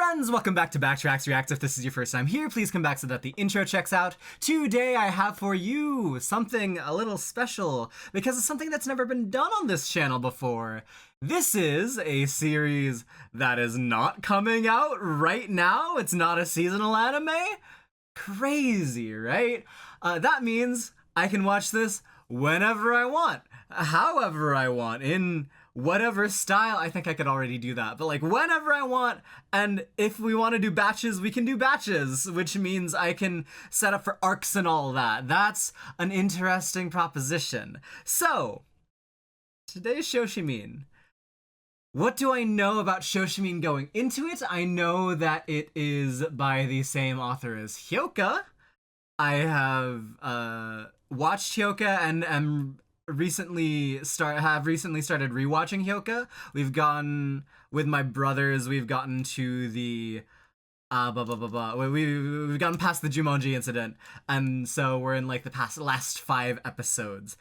friends, welcome back to Backtracks Reacts. If this is your first time here, please come back so that the intro checks out. Today I have for you something a little special, because it's something that's never been done on this channel before. This is a series that is not coming out right now. It's not a seasonal anime. Crazy, right? That means I can watch this whenever I want, however I want, in whatever style. I think I could already do that, but like whenever I want. And if we want to do batches, we can do batches, which means I can set up for arcs and all that. That's an interesting proposition. So today's Shoshimin. What do I know about Shoshimin going into it? I know that it is by the same author as Hyoka. I have watched Hyoka and recently started rewatching Hyoka. We've gone with my brothers. We've gotten to the we've gotten past the Jumonji incident, and so we're in like the last 5 episodes.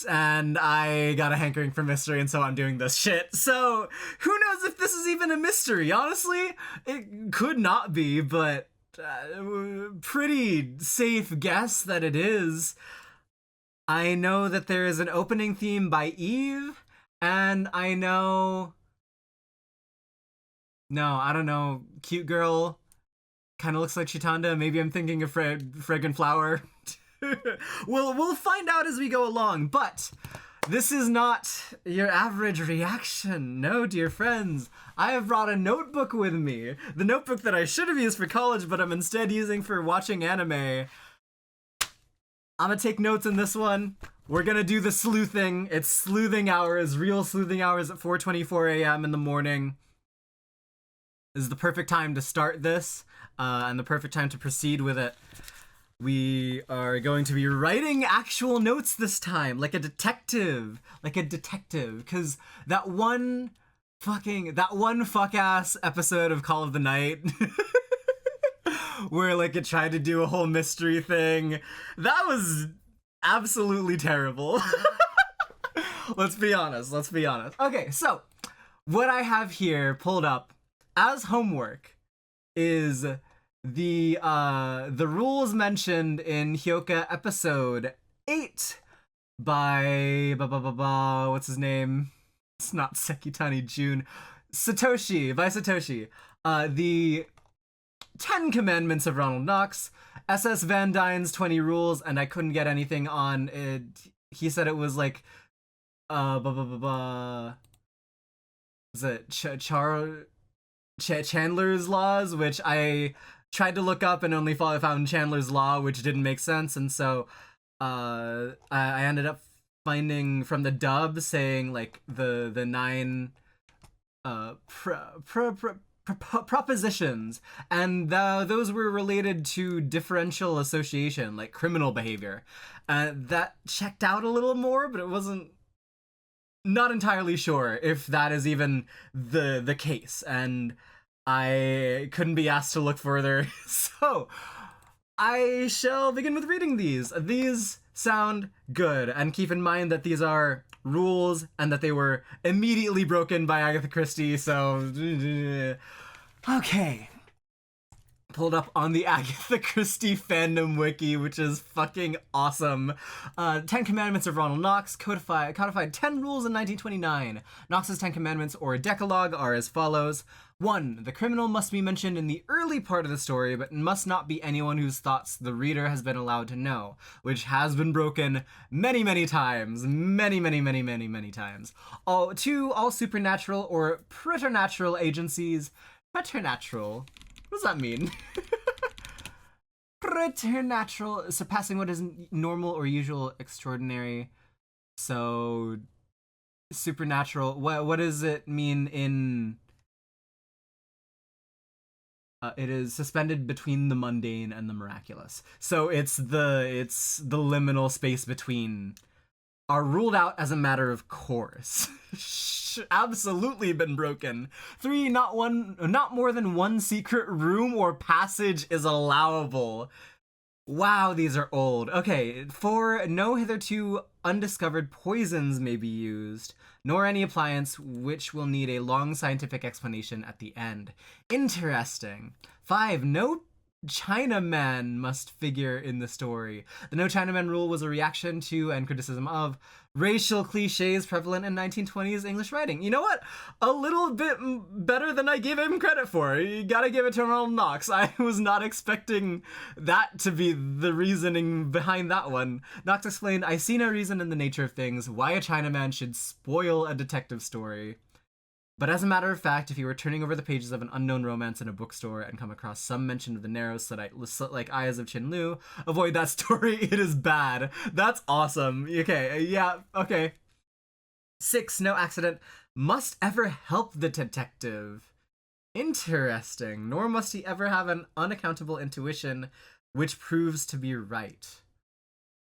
And I got a hankering for mystery, and so I'm doing this shit. So who knows if this is even a mystery? Honestly, it could not be, but pretty safe guess that it is. I know that there is an opening theme by Eve, and I know... No, I don't know. Cute girl. Kind of looks like Chitanda. Maybe I'm thinking of Fragrant Flower. We'll find out as we go along, but this is not your average reaction. No, dear friends. I have brought a notebook with me. The notebook that I should have used for college, but I'm instead using for watching anime. I'm gonna take notes in this one. We're gonna do the sleuthing. It's sleuthing hours, real sleuthing hours at 4:24 a.m. in the morning. This is the perfect time to start this, and the perfect time to proceed with it. We are going to be writing actual notes this time, like a detective, because that one fuck-ass episode of Call of the Night where like it tried to do a whole mystery thing, that was absolutely terrible. Let's be honest. Okay, so what I have here pulled up as homework is the rules mentioned in Hyoka episode 8 by what's his name? It's not Sekitani Jun. By Satoshi. The 10 Commandments of Ronald Knox, SS Van Dyne's 20 Rules, and I couldn't get anything on it. He said it was like was it Chandler's Laws, which I tried to look up and only found Chandler's Law, which didn't make sense, and so I ended up finding from the dub saying like the 9 propositions, and those were related to differential association, like criminal behavior. That checked out a little more, but it wasn't. Not entirely sure if that is even the case, and I couldn't be asked to look further, so I shall begin with reading these. These sound good, and keep in mind that these are rules and that they were immediately broken by Agatha Christie, so... Okay. Pulled up on the Agatha Christie fandom wiki, which is fucking awesome. 10 Commandments of Ronald Knox, codified 10 rules in 1929. Knox's 10 Commandments, or Decalogue, are as follows. 1. The criminal must be mentioned in the early part of the story, but must not be anyone whose thoughts the reader has been allowed to know, which has been broken many times. Many times. 2. All supernatural or preternatural agencies. Preternatural? What does that mean? Preternatural, surpassing what is normal or usual, extraordinary. So, supernatural. What does it mean in... it is suspended between the mundane and the miraculous. So it's the liminal space between. Are ruled out as a matter of course. Absolutely been broken. 3. Not more than one secret room or passage is allowable. Wow, these are old. Okay, for no hitherto undiscovered poisons may be used, nor any appliance which will need a long scientific explanation at the end. Interesting. 5. No Chinaman must figure in the story. The no Chinaman rule was a reaction to and criticism of racial cliches prevalent in 1920s English writing. You know what? A little bit better than I gave him credit for. You gotta give it to Ronald Knox. I was not expecting that to be the reasoning behind that one. Knox explained, I see no reason in the nature of things why a Chinaman should spoil a detective story. But as a matter of fact, if you were turning over the pages of an unknown romance in a bookstore and come across some mention of the narrow slit-like eyes of Chin Lu, avoid that story. It is bad. That's awesome. Okay, yeah, okay. 6. No accident must ever help the detective. Interesting. Nor must he ever have an unaccountable intuition which proves to be right.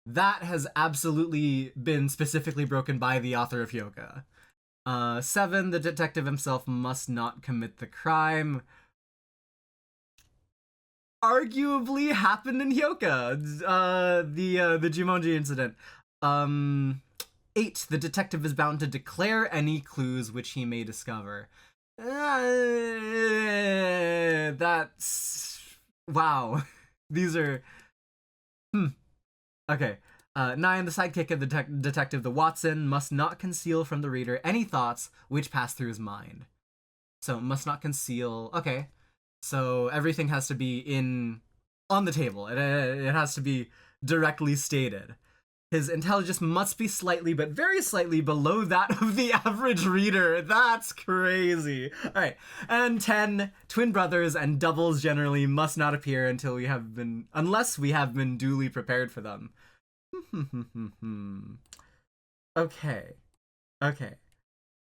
That has absolutely been specifically broken by the author of Hyoga. 7. The detective himself must not commit the crime. Arguably happened in Hyoga, the Jumonji incident. 8. The detective is bound to declare any clues which he may discover. That's... wow. These are... Okay. 9. The sidekick of the detective, the Watson, must not conceal from the reader any thoughts which pass through his mind. So, must not conceal... Okay. So, everything has to be on the table. It has to be directly stated. His intelligence must be slightly, but very slightly, below that of the average reader. That's crazy. Alright. And 10. Twin brothers and doubles generally must not appear unless we have been duly prepared for them. Okay.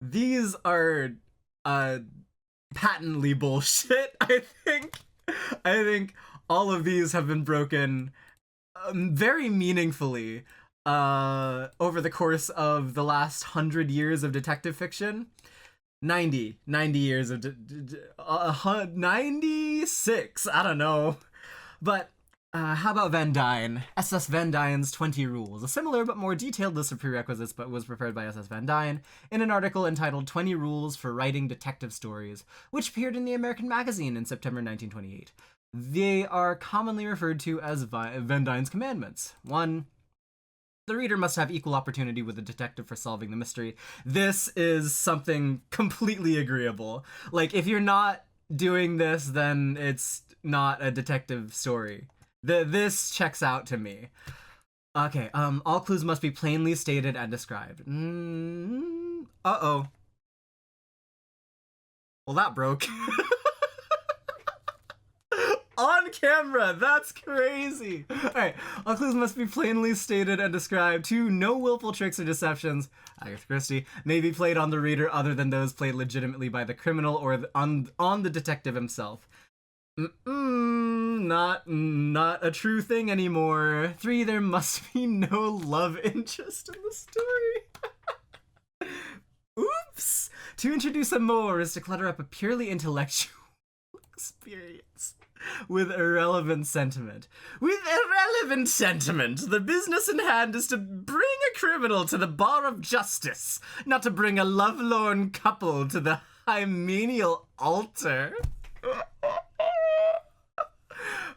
These are patently bullshit, I think. All of these have been broken very meaningfully over the course of the last 100 years of detective fiction. 90 years of 96, I don't know. But how about Van Dyne? SS Van Dyne's 20 Rules. A similar but more detailed list of prerequisites but was prepared by SS Van Dyne in an article entitled 20 Rules for Writing Detective Stories, which appeared in the American Magazine in September 1928. They are commonly referred to as Van Dyne's Commandments. 1. The reader must have equal opportunity with the detective for solving the mystery. This is something completely agreeable. Like, if you're not doing this, then it's not a detective story. This checks out to me. Okay, all clues must be plainly stated and described. Uh-oh. Well, that broke. On camera, that's crazy. Alright, all clues must be plainly stated and described. 2. No willful tricks or deceptions, Agatha Christie, may be played on the reader other than those played legitimately by the criminal or on the detective himself. Not a true thing anymore. 3. There must be no love interest in the story. Oops! To introduce a more is to clutter up a purely intellectual experience with irrelevant sentiment. With irrelevant sentiment, the business in hand is to bring a criminal to the bar of justice, not to bring a lovelorn couple to the hymeneal altar.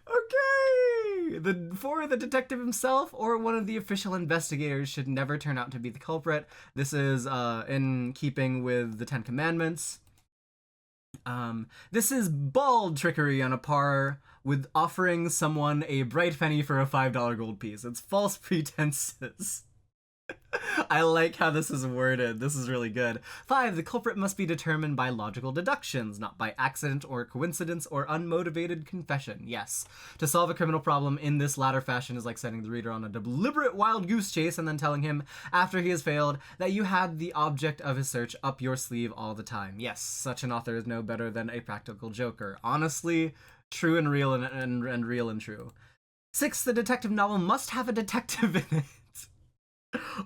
Okay. 4. The detective himself or one of the official investigators should never turn out to be the culprit. This is in keeping with the 10 Commandments. This is bald trickery on a par with offering someone a bright penny for a $5 gold piece. It's false pretenses. I like how this is worded. This is really good. 5. The culprit must be determined by logical deductions, not by accident or coincidence or unmotivated confession. Yes, to solve a criminal problem in this latter fashion is like sending the reader on a deliberate wild goose chase and then telling him, after he has failed, that you had the object of his search up your sleeve all the time. Yes, such an author is no better than a practical joker. Honestly, true and real and real and true. 6. The detective novel must have a detective in it.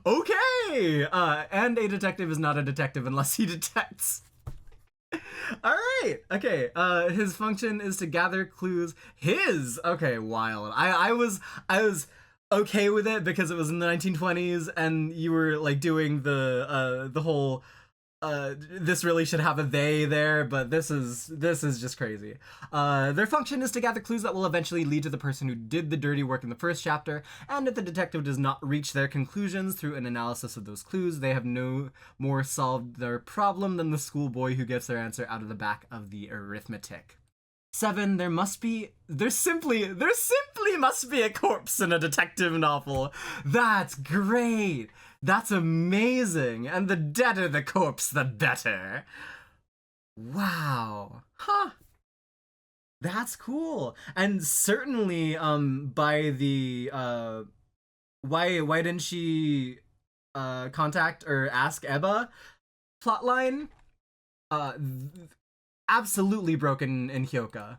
Okay! And a detective is not a detective unless he detects. All right. Okay. His function is to gather clues. Okay, wild. I was okay with it because it was in the 1920s and you were like doing the whole this really should have a they there, but this is just crazy. Their function is to gather clues that will eventually lead to the person who did the dirty work in the first chapter, and if the detective does not reach their conclusions through an analysis of those clues, they have no more solved their problem than the schoolboy who gets their answer out of the back of the arithmetic. 7. There simply must be a corpse in a detective novel. That's great. That's amazing. And the deader the corpse, the better. Wow. Huh. That's cool. And certainly, by the why didn't she contact or ask Ebba plotline? Uh, Absolutely broken in Hyoka.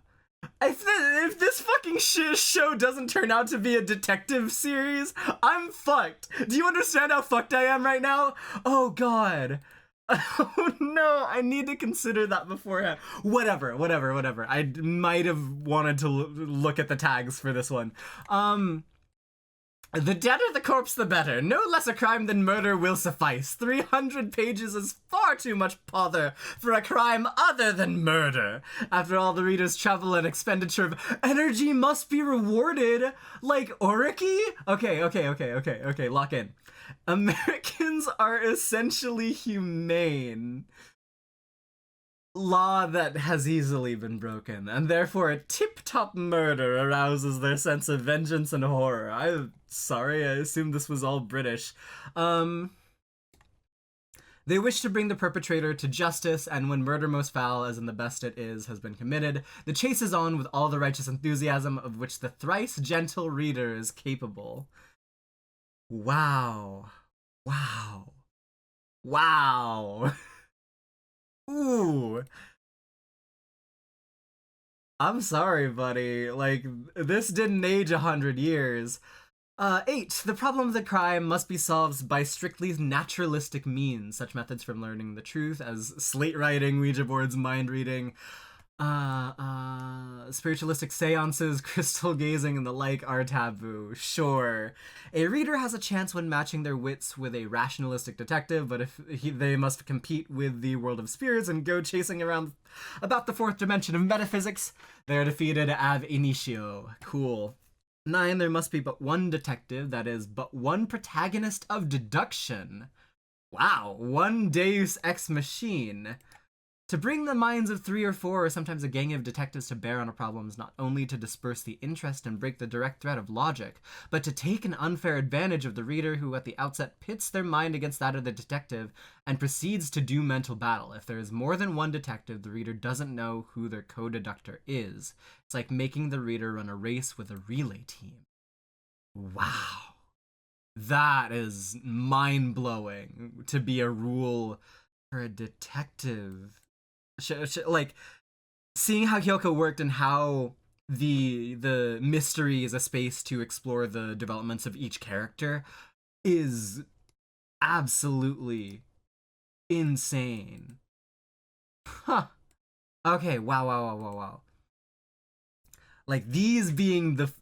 If this fucking show doesn't turn out to be a detective series, I'm fucked. Do you understand how fucked I am right now? Oh god. Oh no, I need to consider that beforehand. Whatever. I might have wanted to look at the tags for this one. The deader the corpse, the better. No less a crime than murder will suffice. 300 pages is far too much pother for a crime other than murder. After all, the reader's travel and expenditure of energy must be rewarded. Like Oriki? Okay, lock in. Americans are essentially humane. Law that has easily been broken, and therefore a tip-top murder arouses their sense of vengeance and horror. I'm sorry, I assumed this was all British. They wish to bring the perpetrator to justice, and when murder most foul, as in the best it is, has been committed, the chase is on with all the righteous enthusiasm of which the thrice gentle reader is capable. Wow. Ooh. I'm sorry, buddy. Like, this didn't age 100 years. 8. The problem of the crime must be solved by strictly naturalistic means. Such methods from learning the truth as slate writing, Ouija boards, mind reading, spiritualistic seances, crystal gazing, and the like are taboo. Sure. A reader has a chance when matching their wits with a rationalistic detective, but if they must compete with the world of spirits and go chasing around about the fourth dimension of metaphysics, they are defeated ab initio. Cool. 9. There must be but one detective, that is, but one protagonist of deduction. Wow. One deus ex machine. To bring the minds of 3 or 4 or sometimes a gang of detectives to bear on a problem is not only to disperse the interest and break the direct thread of logic, but to take an unfair advantage of the reader who at the outset pits their mind against that of the detective and proceeds to do mental battle. If there is more than one detective, the reader doesn't know who their co-deductor is. It's like making the reader run a race with a relay team. Wow. That is mind-blowing to be a rule for a detective. Like, seeing how Hyoka worked and how the mystery is a space to explore the developments of each character is absolutely insane. Huh. Okay, wow. Like, these being the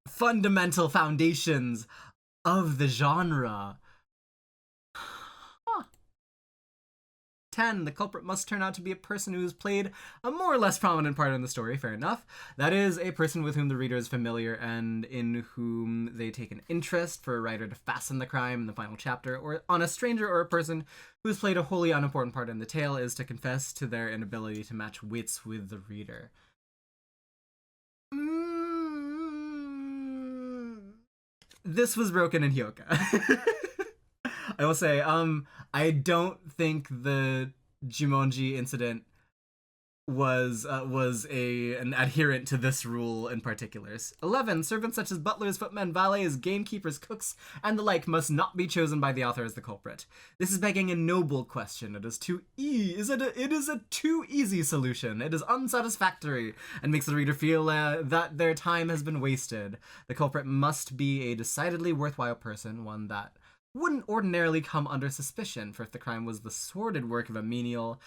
fundamental foundations of the genre. 10. The culprit must turn out to be a person who has played a more or less prominent part in the story, fair enough. That is, a person with whom the reader is familiar and in whom they take an interest, for a writer to fasten the crime in the final chapter, or on a stranger or a person who has played a wholly unimportant part in the tale is to confess to their inability to match wits with the reader. This was broken in Hyoka. I will say, I don't think the Jumonji incident was an adherent to this rule in particular. 11. Servants such as butlers, footmen, valets, gamekeepers, cooks, and the like must not be chosen by the author as the culprit. This is begging a noble question. It is a too easy solution. It is unsatisfactory and makes the reader feel that their time has been wasted. The culprit must be a decidedly worthwhile person, one that wouldn't ordinarily come under suspicion, for if the crime was the sordid work of a menial,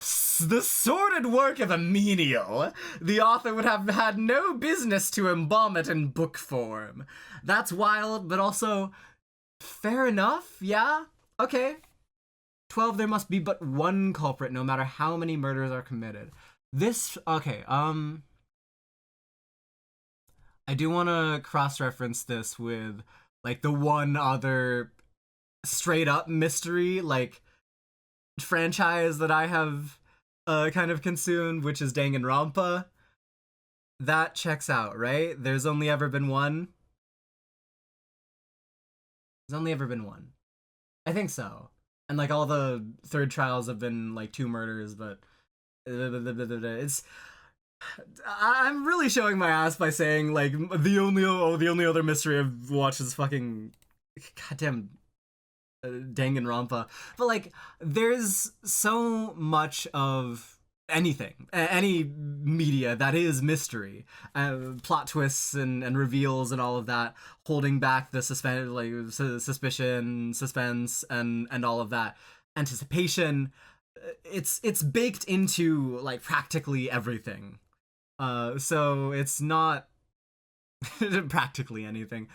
The sordid work of a menial. The author would have had no business to embalm it in book form. That's wild, but also fair enough, yeah? Okay. 12, there must be but one culprit, no matter how many murders are committed. This, okay, I do want to cross-reference this with, like, the one other straight-up mystery, like, franchise that I have kind of consumed, which is Danganronpa. That checks out, right? There's only ever been one. There's only ever been one. I think so. And like all the third trials have been like 2 murders, but it's I'm really showing my ass by saying like the only other mystery I've watched is fucking goddamn Danganronpa. But like there's so much of anything, any media that is mystery, plot twists and reveals and all of that, holding back the suspicion, suspense, and all of that anticipation. It's baked into like practically everything. So it's not practically anything.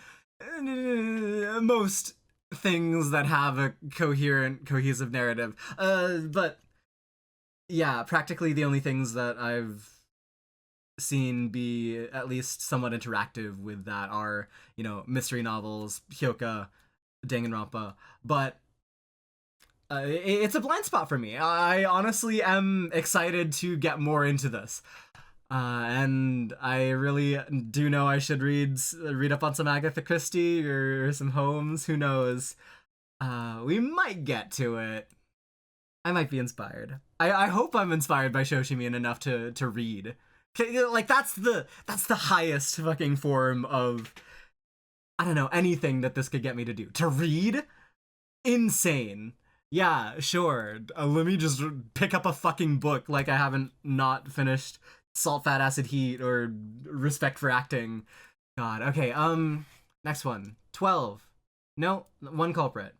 Most things that have a coherent, cohesive narrative. But yeah, practically the only things that I've seen be at least somewhat interactive with that are, you know, mystery novels, Hyoka, Danganronpa, but it's a blind spot for me. I honestly am excited to get more into this. And I really do know I should read up on some Agatha Christie or some Holmes, who knows. We might get to it. I might be inspired. I hope I'm inspired by Shoshimin enough to read. Like that's the highest fucking form of, I don't know, anything that this could get me to do. To read? Insane. Yeah, sure. Let me just pick up a fucking book like I haven't not finished Salt, Fat, Acid, Heat or Respect for Acting. God, okay, next one. 12. No, one culprit.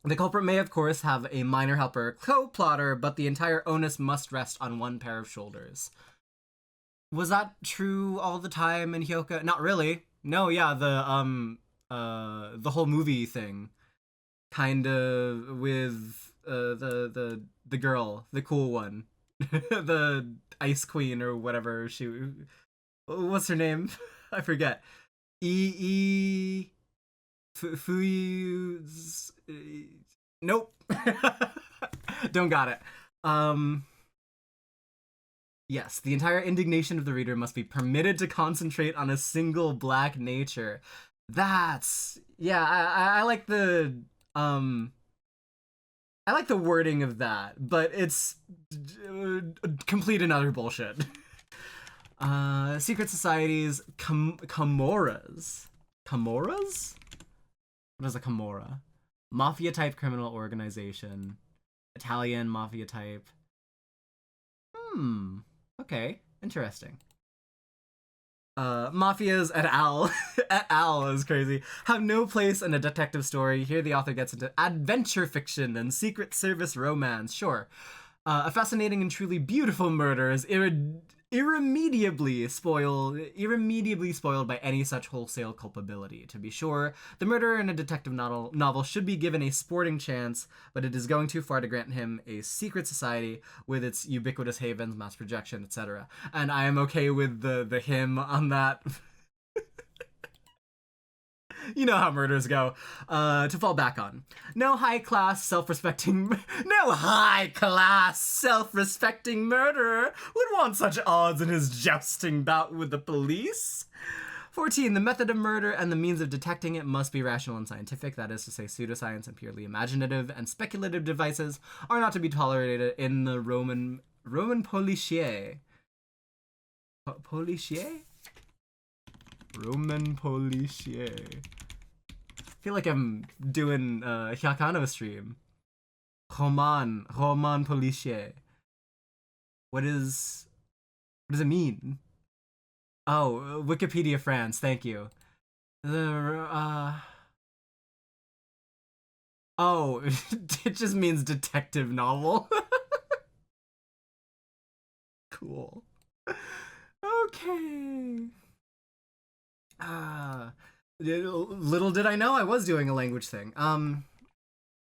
The culprit may, of course, have a minor helper, co-plotter, but the entire onus must rest on one pair of shoulders. Was that true all the time in Hyoka? Not really. No, yeah, the whole movie thing, kind of with the girl, the cool one, the Ice Queen or whatever what's her name? I forget. E. Fuyu. Nope. Don't got it. Yes, the entire indignation of the reader must be permitted to concentrate on a single black nature. That's, yeah, I like the I like the wording of that, but it's complete and utter bullshit. Secret societies, Camoras. Camoras? What is a Camorra? Mafia type criminal organization. Italian mafia type. Okay, interesting. Mafias et al. Et al. Is crazy. Have no place in a detective story. Here the author gets into adventure fiction and secret service romance. Sure. A fascinating and truly beautiful murder is irremediably spoiled by any such wholesale culpability. To be sure, the murderer in a detective novel should be given a sporting chance, but it is going too far to grant him a secret society with its ubiquitous havens, mass projection, etc. And I am okay with the him on that. You know how murders go. To fall back on. No high-class, self-respecting murderer would want such odds in his jousting bout with the police. 14. The method of murder and the means of detecting it must be rational and scientific. That is to say, pseudoscience and purely imaginative and speculative devices are not to be tolerated in the Roman policier. Policier? Roman policier. I feel like I'm doing a Hyakano stream. Roman policier. What does it mean? Oh, Wikipedia France, thank you. Oh, it just means detective novel. Cool. Okay. Little did I know I was doing a language thing.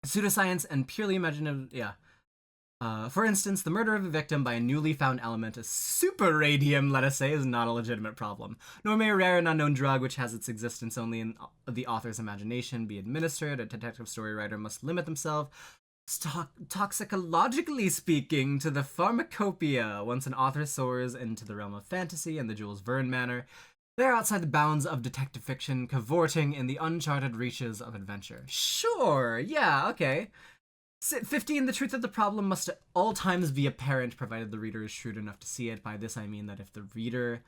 Pseudoscience and purely imaginative, yeah. For instance, the murder of a victim by a newly found element, a super radium, let us say, is not a legitimate problem. Nor may a rare and unknown drug, which has its existence only in the author's imagination, be administered. A detective story writer must limit themselves, toxicologically speaking, to the pharmacopoeia. Once an author soars into the realm of fantasy and the Jules Verne manner, they are outside the bounds of detective fiction, cavorting in the uncharted reaches of adventure. Sure, yeah, okay. 15. The truth of the problem must at all times be apparent, provided the reader is shrewd enough to see it. By this I mean that if the reader,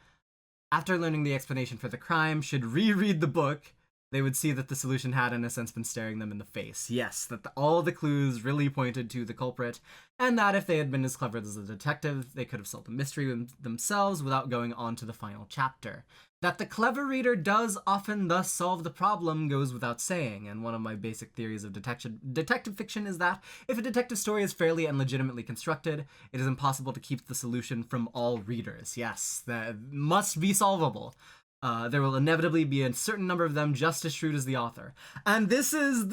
after learning the explanation for the crime, should reread the book, they would see that the solution had, in a sense, been staring them in the face. Yes, that all the clues really pointed to the culprit, and that if they had been as clever as a detective, they could have solved the mystery themselves without going on to the final chapter. That the clever reader does often thus solve the problem goes without saying, and one of my basic theories of detective fiction is that if a detective story is fairly and legitimately constructed, it is impossible to keep the solution from all readers. Yes, that must be solvable. There will inevitably be a certain number of them just as shrewd as the author. And this is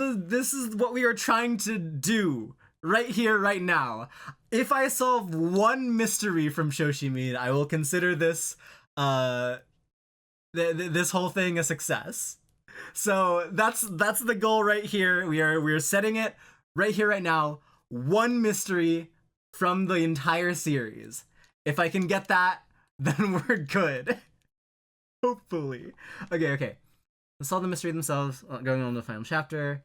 what we are trying to do right here, right now. If I solve one mystery from Shoshimin, I will consider this this whole thing a success. So that's the goal right here. We're setting it right here, right now. One mystery from the entire series. If I can get that, then we're good. Hopefully. Okay. Let's solve the mystery themselves. Going on to the final chapter.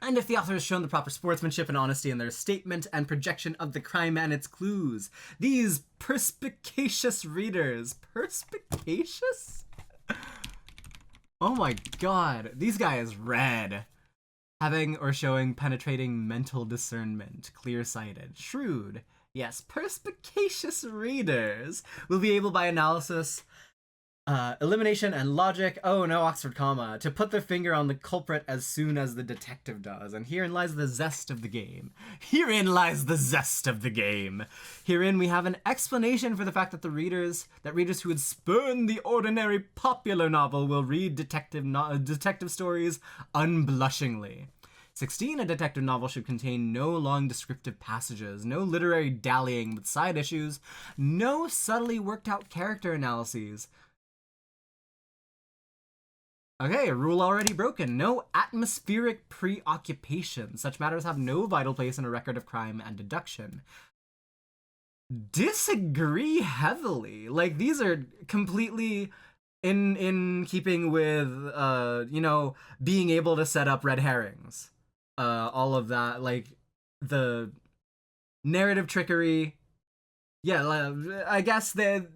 And if the author has shown the proper sportsmanship and honesty in their statement and projection of the crime and its clues, these perspicacious readers. Perspicacious? Oh my god. These guys read. Having or showing penetrating mental discernment, clear-sighted, shrewd. Yes, perspicacious readers will be able by analysis, elimination, and logic, oh no Oxford comma, to put their finger on the culprit as soon as the detective does. And herein lies the zest of the game. Herein lies the zest of the game. Herein we have an explanation for the fact that readers who would spurn the ordinary popular novel will read detective stories unblushingly. 16. A detective novel should contain no long descriptive passages, no literary dallying with side issues, no subtly worked out character analyses. Okay, a rule already broken. No atmospheric preoccupation. Such matters have no vital place in a record of crime and deduction. Disagree heavily. Like, these are completely in keeping with, being able to set up red herrings. All of that, like, the narrative trickery. Yeah, I guess that,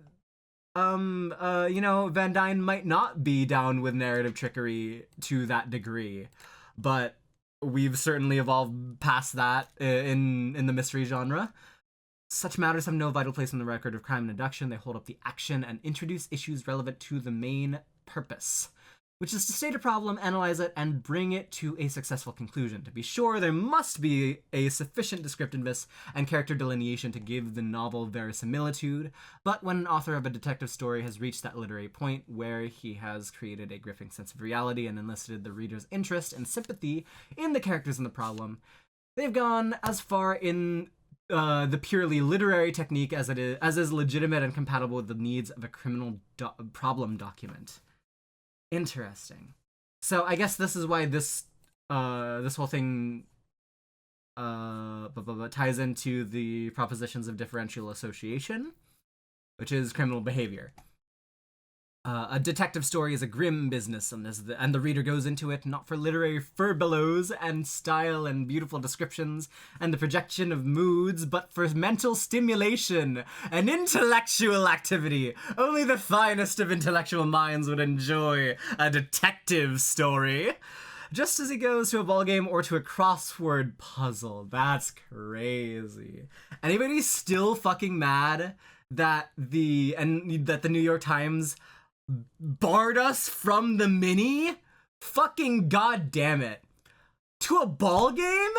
Van Dyne might not be down with narrative trickery to that degree, but we've certainly evolved past that in the mystery genre. Such matters have no vital place in the record of crime and deduction. They hold up the action and introduce issues relevant to the main purpose, which is to state a problem, analyze it, and bring it to a successful conclusion. To be sure, there must be a sufficient descriptiveness and character delineation to give the novel verisimilitude, but when an author of a detective story has reached that literary point where he has created a gripping sense of reality and enlisted the reader's interest and sympathy in the characters in the problem, they've gone as far in the purely literary technique as is legitimate and compatible with the needs of a criminal problem document. Interesting. So I guess this is why this whole thing ties into the propositions of differential association, which is criminal behavior. A detective story is a grim business, and the reader goes into it not for literary furbelows and style and beautiful descriptions and the projection of moods, but for mental stimulation and intellectual activity. Only the finest of intellectual minds would enjoy a detective story. Just as he goes to a ballgame or to a crossword puzzle. That's crazy. Anybody still fucking mad that the New York Times barred us from the mini Fucking goddamn it. To a ball game?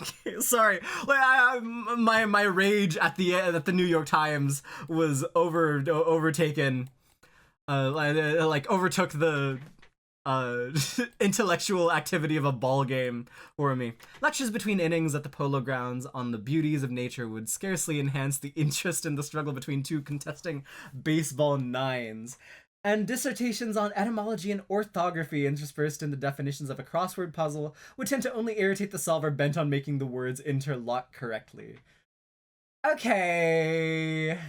Okay, sorry. Like my rage at the New York Times was overtaken. Like overtook the intellectual activity of a ball game for me. Lectures between innings at the polo grounds on the beauties of nature would scarcely enhance the interest in the struggle between two contesting baseball nines. And dissertations on etymology and orthography interspersed in the definitions of a crossword puzzle would tend to only irritate the solver bent on making the words interlock correctly. Okay.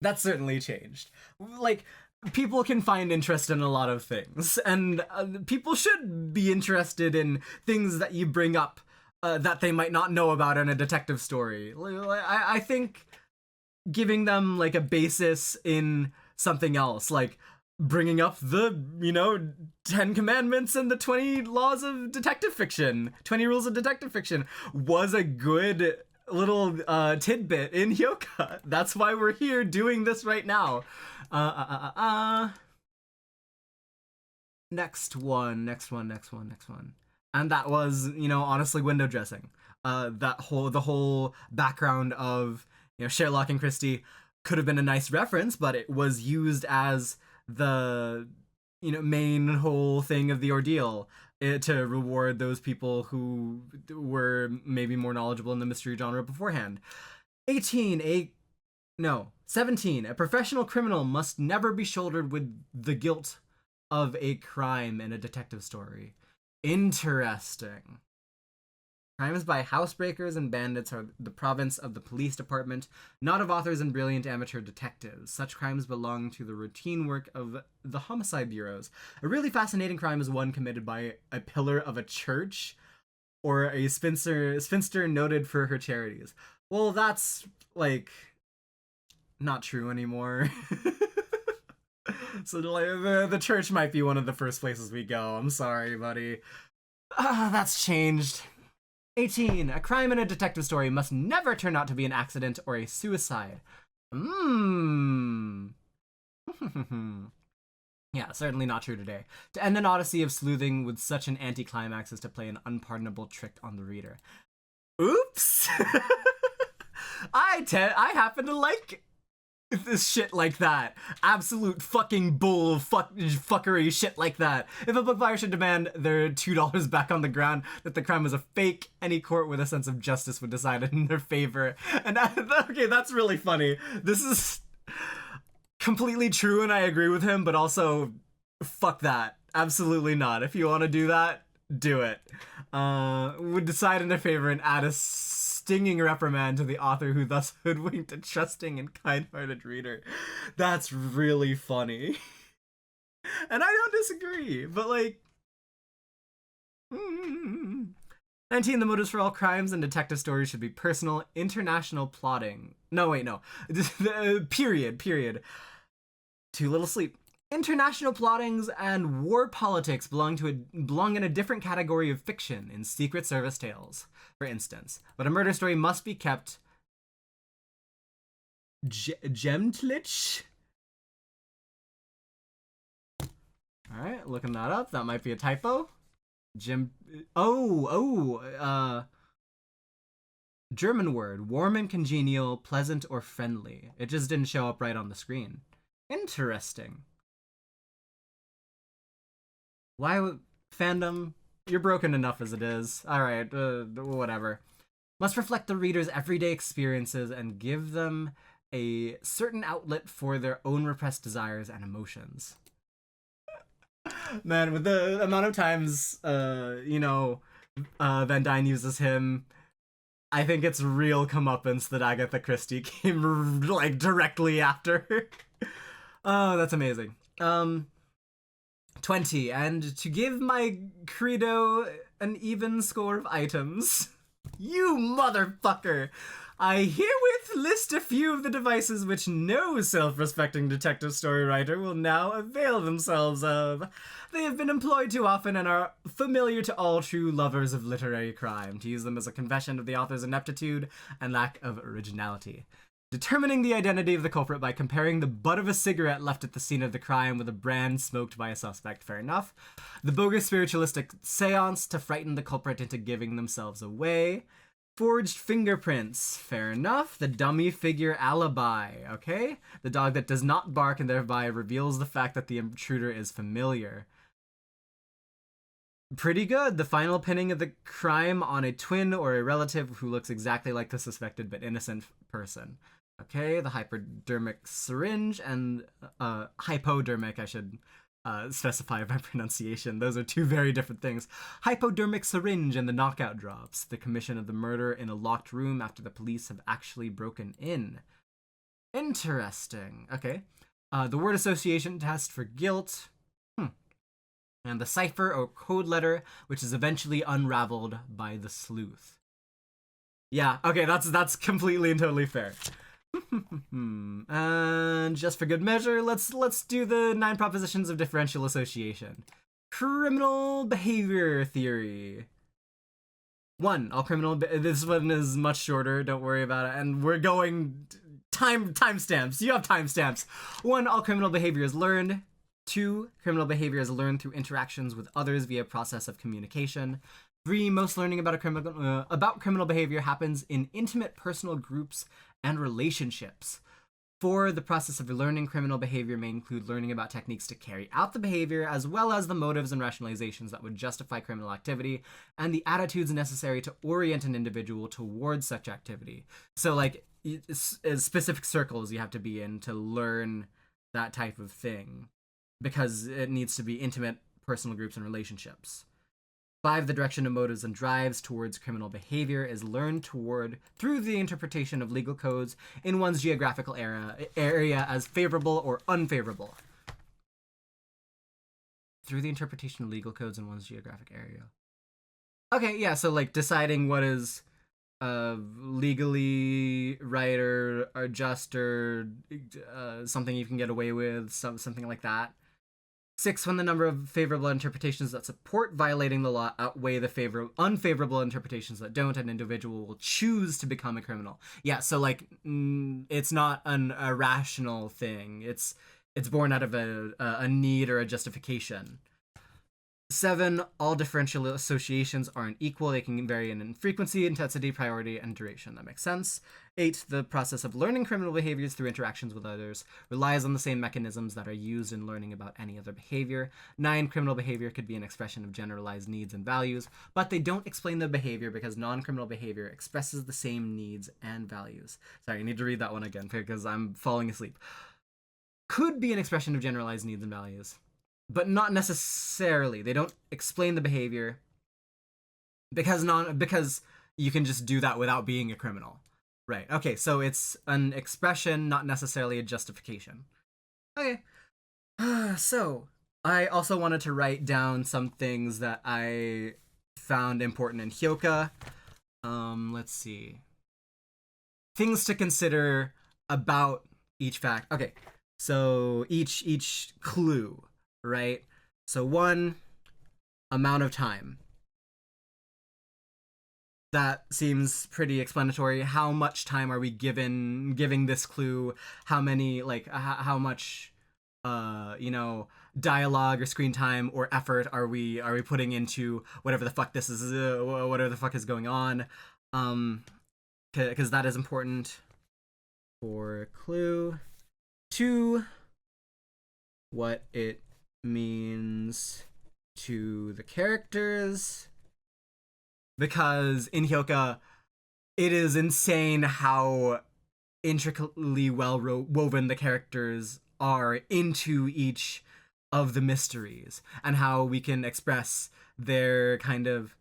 That's certainly changed. Like, people can find interest in a lot of things, and people should be interested in things that you bring up that they might not know about in a detective story. I think giving them like a basis in something else, like bringing up the 10 commandments and the 20 laws of detective fiction, 20 rules of detective fiction, was a good little tidbit in Hyoka. That's why we're here doing this right now. Next one. And that was, honestly, window dressing. The whole background of Sherlock and Christie could have been a nice reference, but it was used as the main whole thing of the ordeal, to reward those people who were maybe more knowledgeable in the mystery genre beforehand. 17. A professional criminal must never be shouldered with the guilt of a crime in a detective story. Interesting. Crimes by housebreakers and bandits are the province of the police department, not of authors and brilliant amateur detectives. Such crimes belong to the routine work of the homicide bureaus. A really fascinating crime is one committed by a pillar of a church or a spinster noted for her charities. Well, that's, like, not true anymore. So, like, the church might be one of the first places we go. I'm sorry, buddy. That's changed. 18. A crime in a detective story must never turn out to be an accident or a suicide. Yeah, certainly not true today. To end an odyssey of sleuthing with such an anticlimax is to play an unpardonable trick on the reader. Oops! I happen to like this shit like that. Absolute fucking fuckery shit like that. If a book buyer should demand their $2 back on the ground that the crime was a fake, any court with a sense of justice would decide it in their favor. And okay, that's really funny. This is completely true and I agree with him, but also fuck that. Absolutely not. If you want to do that, do it. Would decide in their favor and add a stinging reprimand to the author who thus hoodwinked a trusting and kind-hearted reader. That's really funny. And I don't disagree, but like... 19. The motives for all crimes and detective stories should be personal, international plotting. No, wait, no. Period. Too little sleep. International plottings and war politics belong in a different category of fiction in Secret Service tales, for instance. But a murder story must be kept gemtlich. All right, looking that up. That might be a typo. German word, warm and congenial, pleasant or friendly. It just didn't show up right on the screen. Interesting. Why would fandom? You're broken enough as it is. Alright, whatever. Must reflect the reader's everyday experiences and give them a certain outlet for their own repressed desires and emotions. Man, with the amount of times, Van Dyne uses him, I think it's real comeuppance that Agatha Christie came, like, directly after her. Oh, that's amazing. 20. And to give my credo an even score of items. You motherfucker! I herewith list a few of the devices which no self-respecting detective story writer will now avail themselves of. They have been employed too often and are familiar to all true lovers of literary crime, to use them as a confession of the author's ineptitude and lack of originality. Determining the identity of the culprit by comparing the butt of a cigarette left at the scene of the crime with a brand smoked by a suspect. Fair enough. The bogus spiritualistic seance to frighten the culprit into giving themselves away. Forged fingerprints. Fair enough. The dummy figure alibi. Okay. The dog that does not bark and thereby reveals the fact that the intruder is familiar. Pretty good. The final pinning of the crime on a twin or a relative who looks exactly like the suspected but innocent person. Okay, the hypodermic syringe and hypodermic, I should specify my pronunciation. Those are two very different things. Hypodermic syringe and the knockout drops. The commission of the murder in a locked room after the police have actually broken in. Interesting. Okay. The word association test for guilt. And the cipher or code letter, which is eventually unraveled by the sleuth. Yeah, okay, that's completely and totally fair. And just for good measure, let's do the 9 propositions of differential association. Criminal behavior theory. 1. All criminal. This one is much shorter. Don't worry about it. And we're going timestamps. You have timestamps. 1. All criminal behavior is learned. 2. Criminal behavior is learned through interactions with others via process of communication. 3. Most learning about criminal behavior happens in intimate personal groups and relationships. 4. The process of learning criminal behavior may include learning about techniques to carry out the behavior, as well as the motives and rationalizations that would justify criminal activity, and the attitudes necessary to orient an individual towards such activity. So, like, specific circles you have to be in to learn that type of thing, because it needs to be intimate personal groups and relationships. 5. The direction of motives and drives towards criminal behavior is learned through the interpretation of legal codes in one's geographical area as favorable or unfavorable. Through the interpretation of legal codes in one's geographic area. Okay, yeah, so like deciding what is legally right or just or something you can get away with, something like that. 6. When the number of favorable interpretations that support violating the law outweigh the unfavorable interpretations that don't, an individual will choose to become a criminal. Yeah, so like it's not an irrational thing. It's born out of a need or a justification. 7. All differential associations aren't equal. They can vary in frequency, intensity, priority, and duration. That makes sense. 8. The process of learning criminal behaviors through interactions with others relies on the same mechanisms that are used in learning about any other behavior. 9. Criminal behavior could be an expression of generalized needs and values, but they don't explain the behavior because non-criminal behavior expresses the same needs and values. Sorry, I need to read that one again because I'm falling asleep. Could be an expression of generalized needs and values, but not necessarily. They don't explain the behavior because you can just do that without being a criminal. Right. Okay, so it's an expression, not necessarily a justification. Okay. So, I also wanted to write down some things that I found important in Hyoka. Let's see. Things to consider about each fact. Okay, so each clue, right? So 1, amount of time. That seems pretty explanatory. How much time are we giving this clue? How many, like, how much, dialogue or screen time or effort are we putting into whatever the fuck this is, whatever the fuck is going on? Because that is important for clue. 2, what it means to the characters. Because in Hyoka, it is insane how intricately well woven the characters are into each of the mysteries, and how we can express their kind of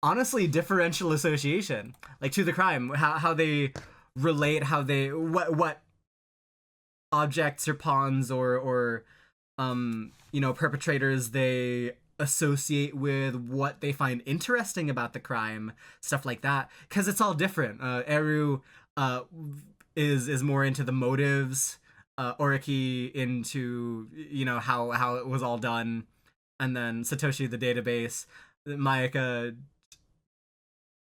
honestly differential association, like, to the crime, how they relate, how they what objects or pawns or perpetrators they associate with, what they find interesting about the crime, stuff like that, because it's all different. Eru is more into the motives, Oriki into how it was all done, and then Satoshi the database, Mayaka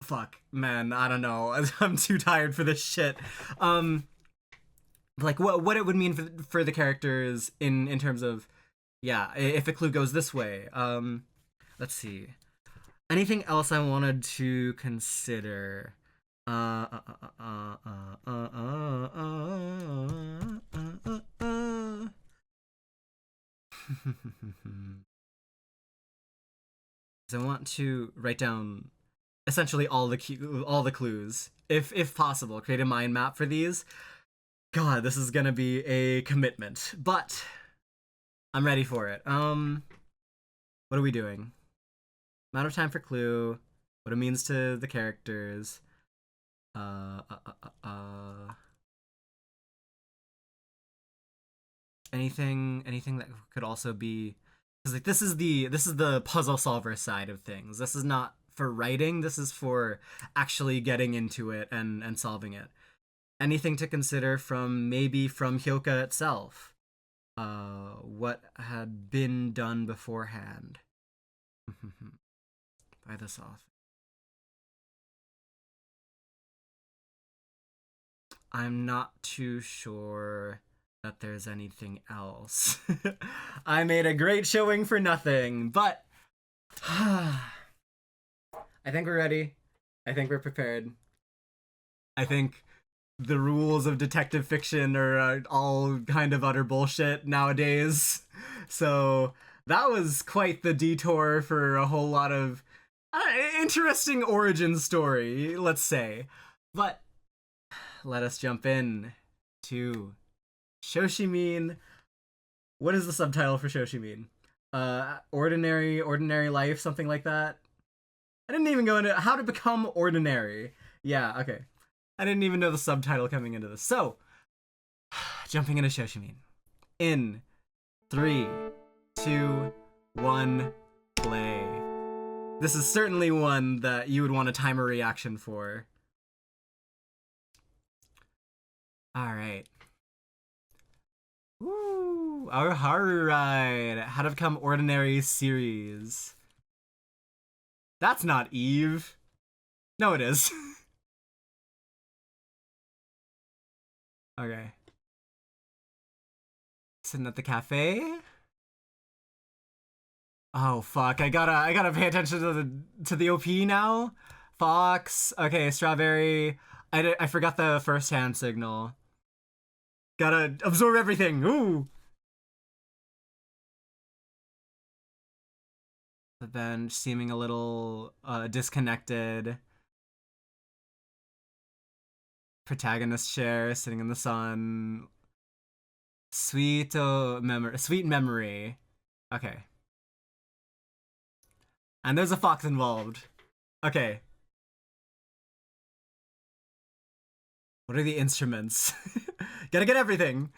Fuck, man, I don't know. I'm too tired for this shit. Um, like what it would mean for the characters in terms of, yeah, if a clue goes this way. Let's see. Anything else I wanted to consider? Uh, uh, uh, uh, uh, uh, I want to write down essentially all the clues, if possible. Create a mind map for these. God, this is gonna be a commitment, but I'm ready for it. What are we doing? Amount of time for clue. What it means to the characters. Uh, uh, uh, uh, anything that could also be, because like this is the puzzle solver side of things. This is not for writing. This is for actually getting into it and solving it. Anything to consider from maybe from Hyoka itself. What had been done beforehand. By this off. I'm not too sure that there's anything else. I made a great showing for nothing, but I think we're ready. I think we're prepared. I think the rules of detective fiction are all kind of utter bullshit nowadays. So that was quite the detour for a whole lot of interesting origin story, let's say. But let us jump in to Shoshimin. What is the subtitle for Shoshimin? Ordinary life, something like that. I didn't even go into how to become ordinary. Yeah, okay. I didn't even know the subtitle coming into this. So, jumping into Shoshimin. In 3, 2, 1, play. This is certainly one that you would want a timer reaction for. Alright. Woo! Our Haru Ride! How to Become Ordinary series. That's not Eve. No, it is. Okay. Sitting at the cafe. Oh fuck! I gotta pay attention to the OP now. Fox. Okay, strawberry. I forgot the first hand signal. Gotta absorb everything. Ooh. The bench seeming a little disconnected. Protagonist chair sitting in the sun. Sweet memory. Okay. And there's a fox involved. Okay. What are the instruments? Gotta get everything.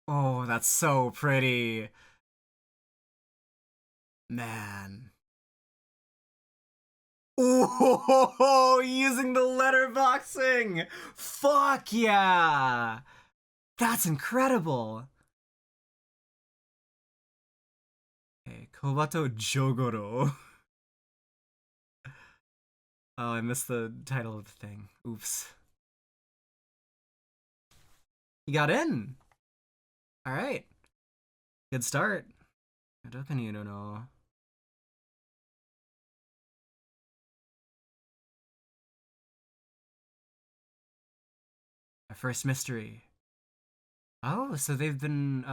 Oh, that's so pretty. Man. Oh, using the letterboxing. Fuck yeah. That's incredible. Okay, Kobato Jogoro. Oh, I missed the title of the thing. Oops. You got in. All right. Good start. Our first mystery. Oh, so they've been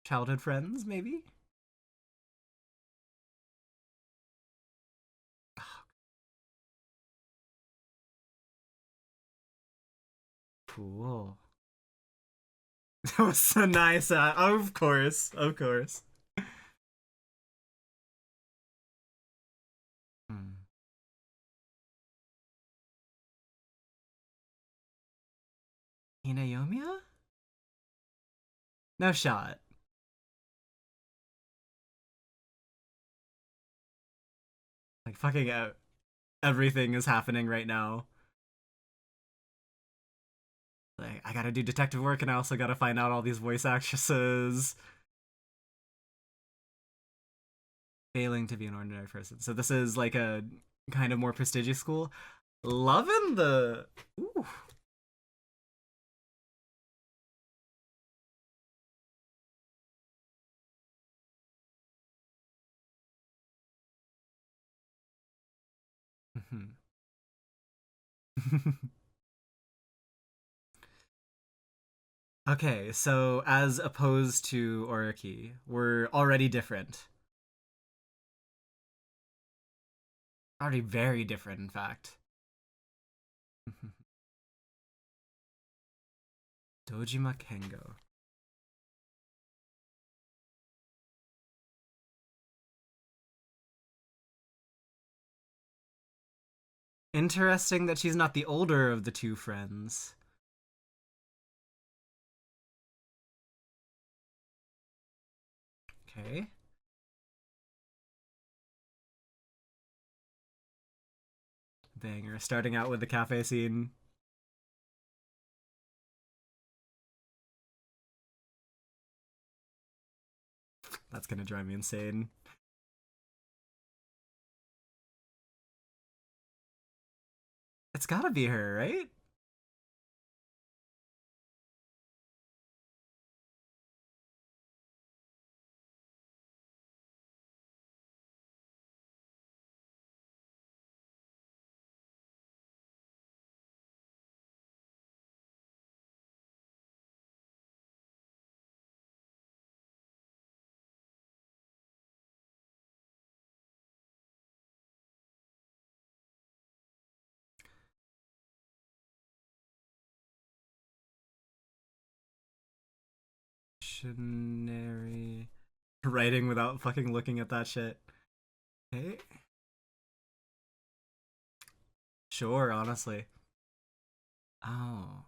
childhood friends, maybe? Cool. That was so nice. Of course, of course. Hmm. Hinayomiya? No shot. Like fucking everything is happening right now. Like I gotta do detective work and I also gotta find out all these voice actresses. Failing to be an ordinary person. So this is like a kind of more prestigious school. Loving the. Ooh. Okay, so as opposed to Oriki, we're already different. Already very different, in fact. Dojima Kengo. Interesting that she's not the older of the two friends. Okay. Banger. Starting out with the cafe scene. That's gonna drive me insane. It's gotta be her, right? Missionary. Writing without fucking looking at that shit. Okay. Sure, honestly. Oh.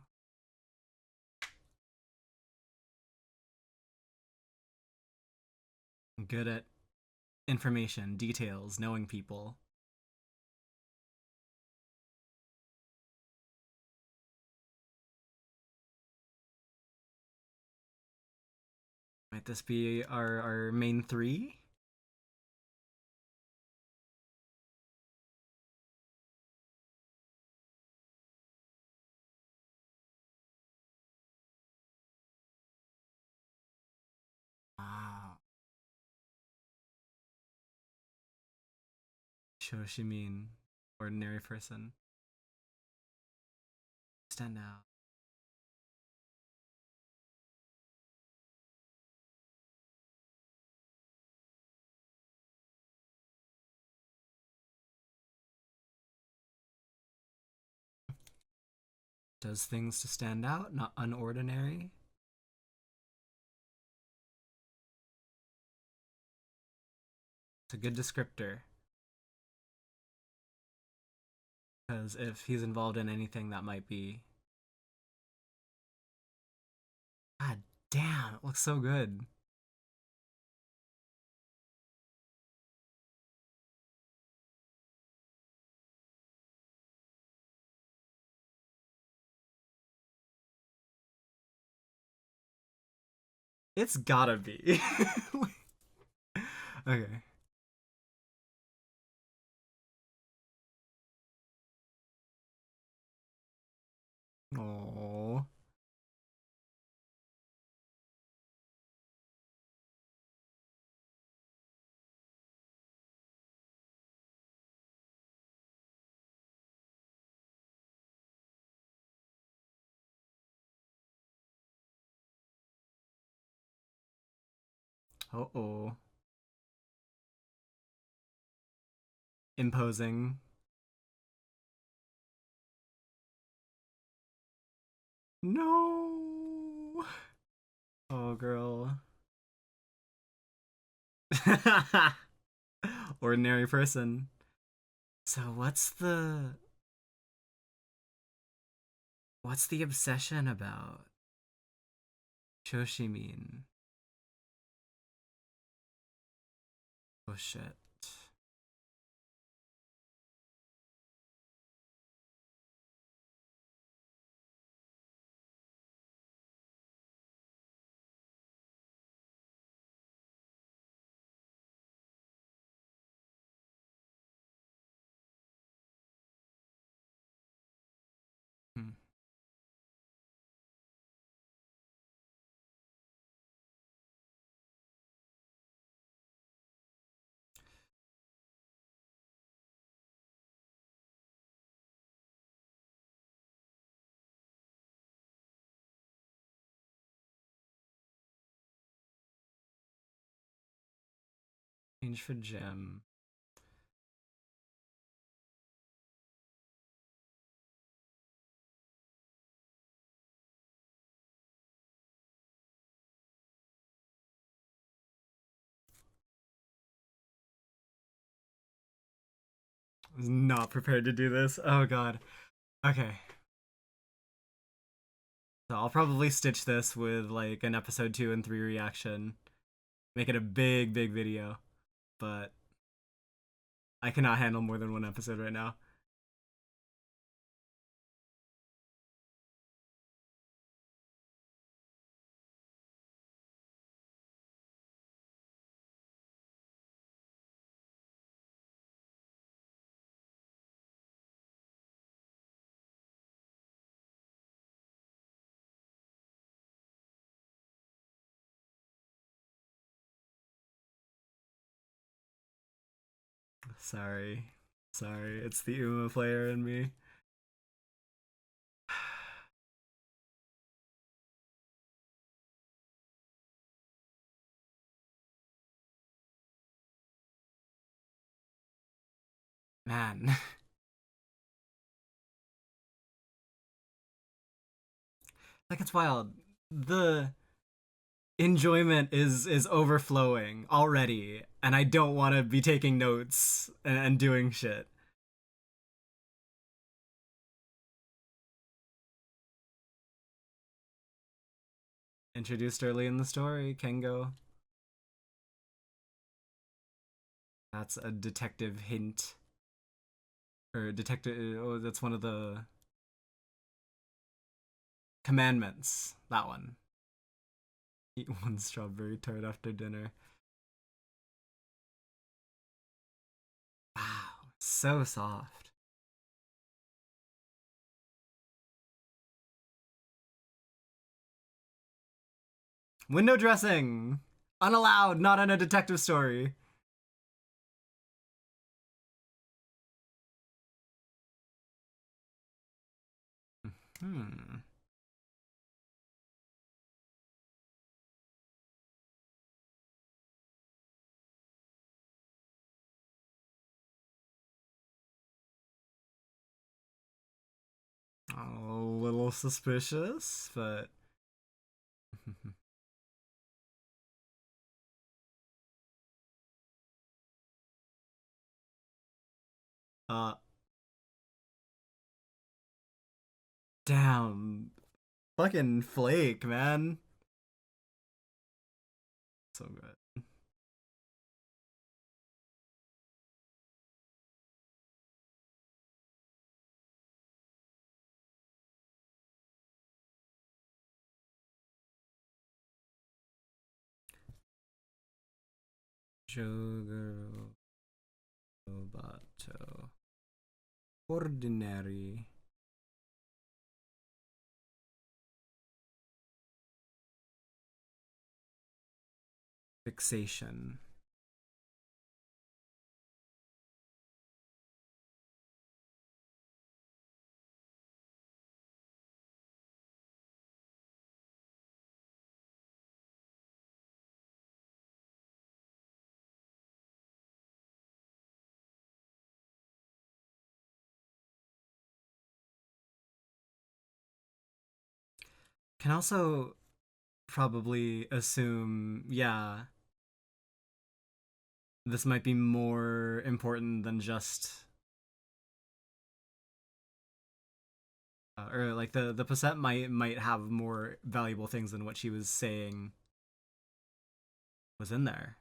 I'm good at information, details, knowing people. Might this be our main three? Wow. Shoshimin. Ordinary person. Stand out. Does things to stand out, not unordinary. It's a good descriptor. Because if he's involved in anything that might be. God damn, it looks so good. It's gotta be. Okay. Oh. Oh. Imposing. No. Oh, girl. Ordinary person. So what's the obsession about? Shoshimin. Oh shit. Change for gem. I was not prepared to do this. Oh god. Okay. So I'll probably stitch this with like an episode 2 and 3 reaction. Make it a big, big video. But I cannot handle more than one episode right now. Sorry. Sorry, it's the Uma player in me. Man. Like it's wild. The enjoyment is overflowing already, and I don't want to be taking notes and doing shit. Introduced early in the story, Kengo. That's a detective hint. Or detective. Oh, that's one of the commandments. That one. Eat one strawberry tart after dinner. Wow, so soft. Window dressing! Unallowed, not in a detective story. Hmm. A little suspicious, but. uh. Damn. Fucking flake, man. So good. Jogoro Robato. Ordinary. Fixation. Can also probably assume, yeah, this might be more important than just or like the Passette might have more valuable things than what she was saying was in there.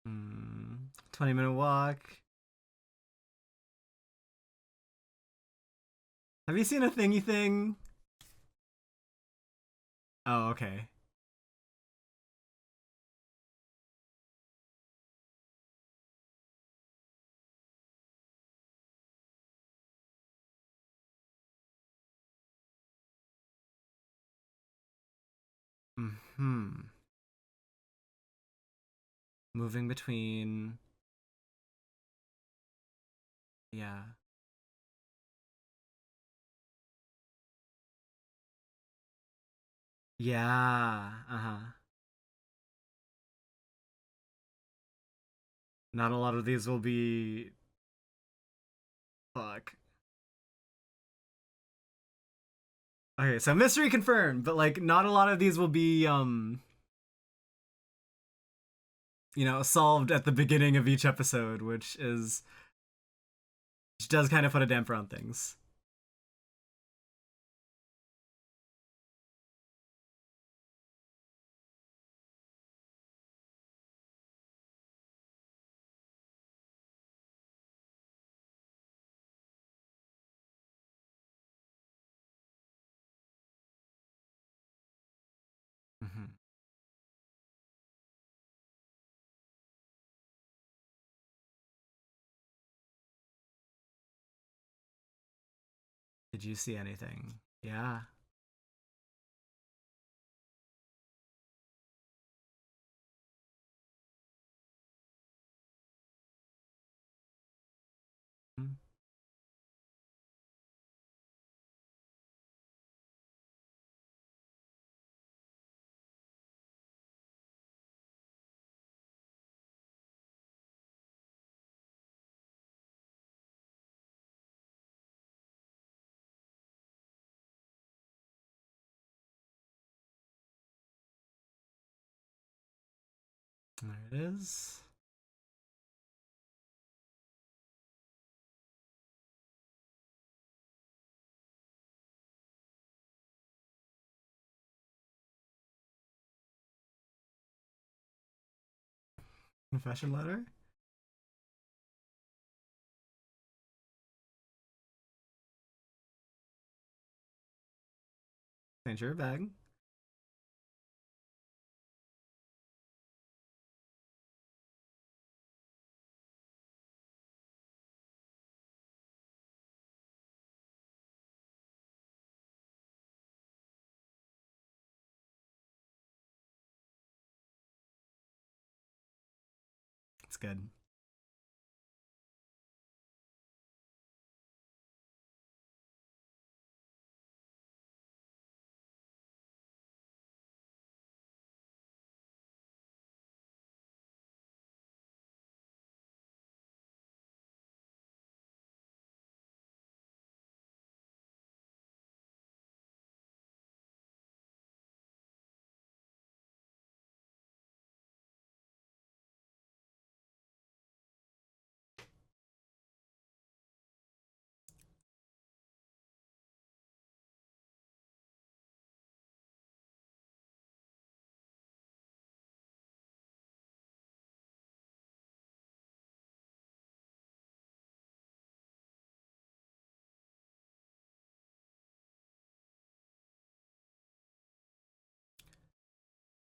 Hmm. 20-minute walk. Have you seen a thingy thing? Oh, okay. Hmm. Moving between Yeah. Yeah. Uh-huh. Not a lot of these will be fuck. Okay, so mystery confirmed, but like not a lot of these will be solved at the beginning of each episode, which does kind of put a damper on things. Mm-hmm. Did you see anything? Yeah. Mm. There it is. Confession letter? Ain't your bag. It's good.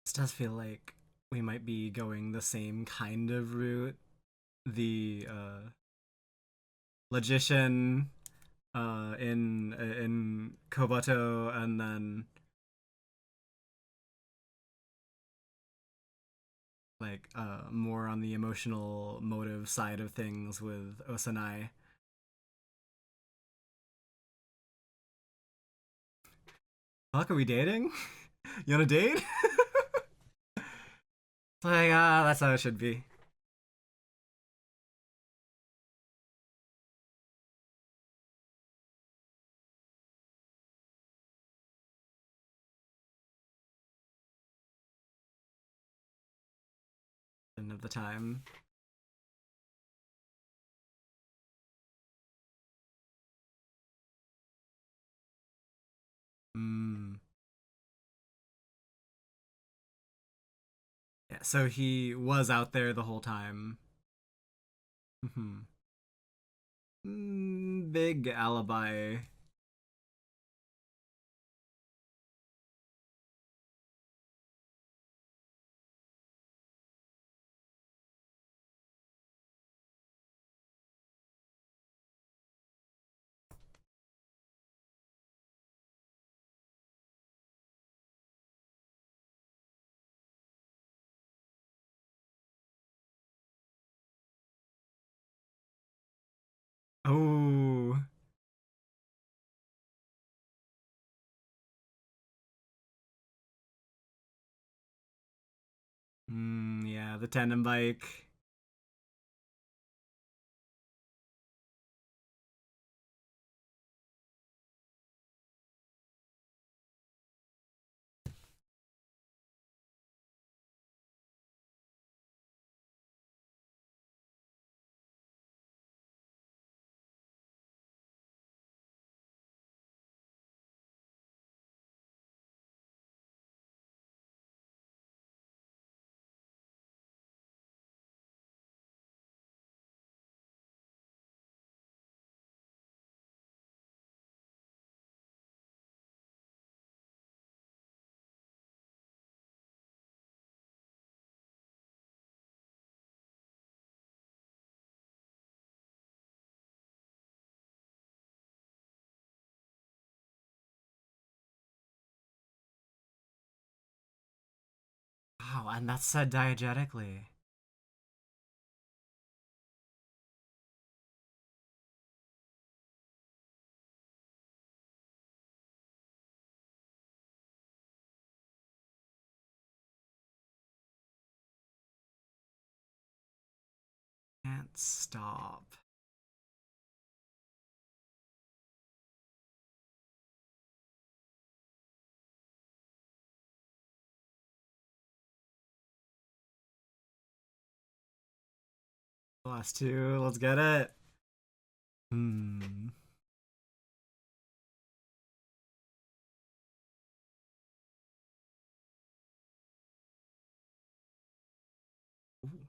This does feel like we might be going the same kind of route. The logician in Kobato, and then like more on the emotional motive side of things with Osanai. Fuck, are we dating? You want to date? Like, that's how it should be. End of the time. Mm. Yeah, so he was out there the whole time. Mm-hmm. Big alibi. Oh, Yeah, the tandem bike. Wow, and that's said diegetically. Can't stop. Last two, let's get it. Hmm. Ooh.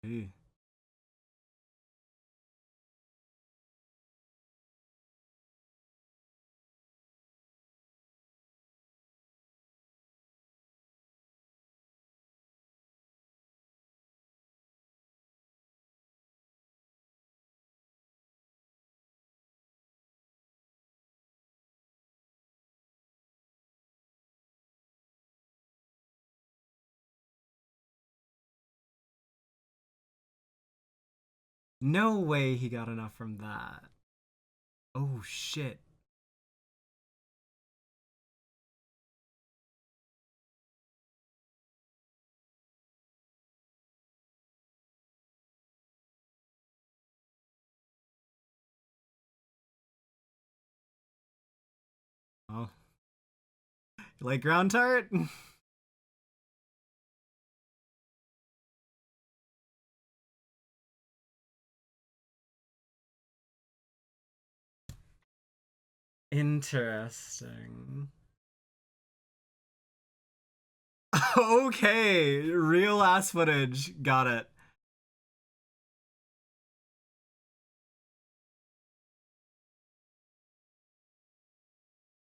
Hey. No way he got enough from that. Oh shit. Oh. You like ground tart? Interesting. Okay, real ass footage. Got it.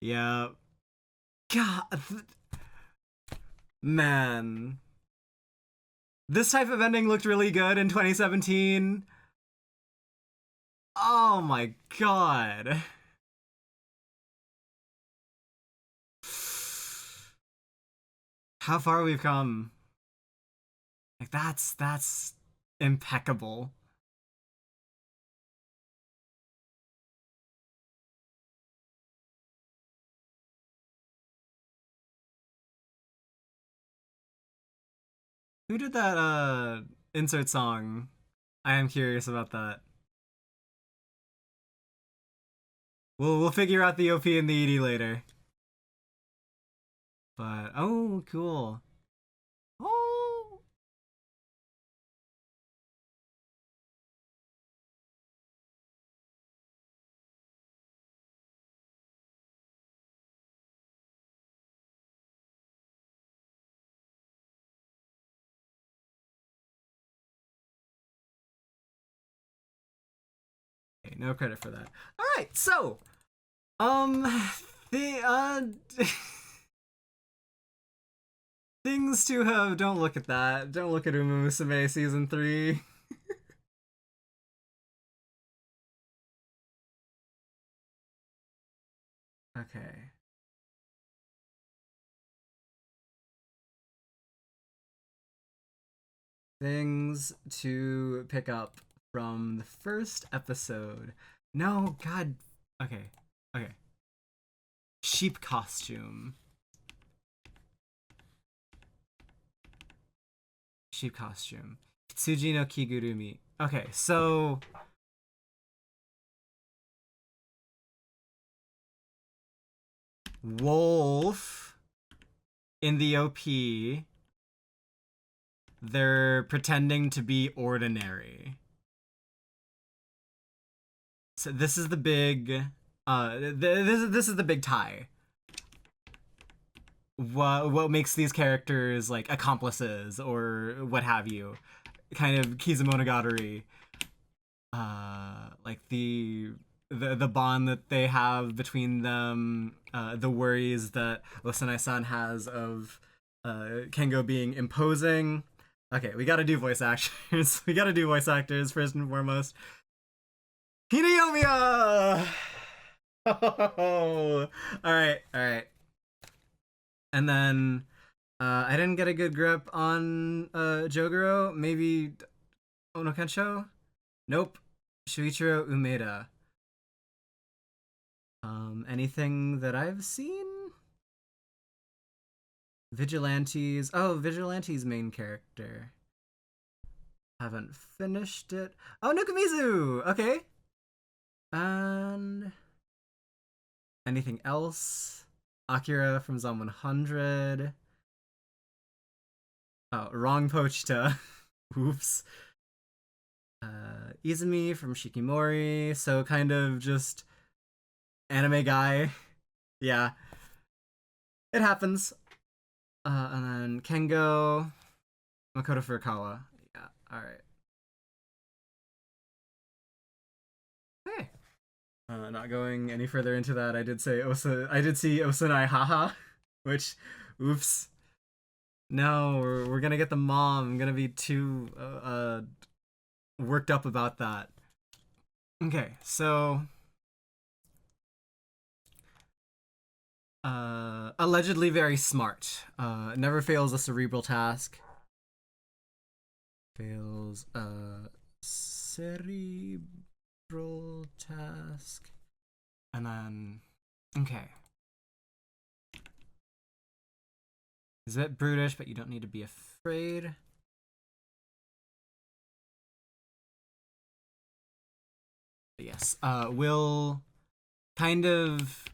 Yeah. God, man. This type of ending looked really good in 2017. Oh my god. How far we've come. Like that's impeccable. Who did that insert song? I am curious about that. We'll figure out the OP and the ED later. But oh cool. Oh, okay, no credit for that. Alright, so um the things to have, don't look at that. Don't look at Uma Musume season 3. Okay. Things to pick up from the first episode. No, God. Okay. Okay. Sheep costume. Sheep costume. Kitsuji no kigurumi. Okay, so wolf in the OP, they're pretending to be ordinary. So this is the big this is the big tie. What makes these characters like accomplices or what have you? Kind of Kizumonogatari. Like the bond that they have between them, the worries that Osanai-san has of Kengo being imposing. Okay, we gotta do voice actors. We gotta do voice actors first and foremost. Hinoyomiya! Oh, all right. And then I didn't get a good grip on Jogoro. Maybe Ono Kensho? Nope. Shuichiro Umeda. Anything that I've seen? Vigilantes. Oh, Vigilantes main character. Haven't finished it. Oh, Nukumizu! Okay. And anything else? Akira from Zom 100. Oh, wrong Pochita. Oops. Izumi from Shikimori. So kind of just anime guy. Yeah. It happens. And then Kengo. Makoto Furukawa. Yeah, alright. Hey. Not going any further into that, I did see Osanai Haha, which, oops. No, we're gonna get the mom. I'm gonna be too worked up about that. Okay, so allegedly very smart. Never fails a cerebral task. Fails a cerebral task. And then, okay. Is a bit brutish, but you don't need to be afraid. But yes, will kind of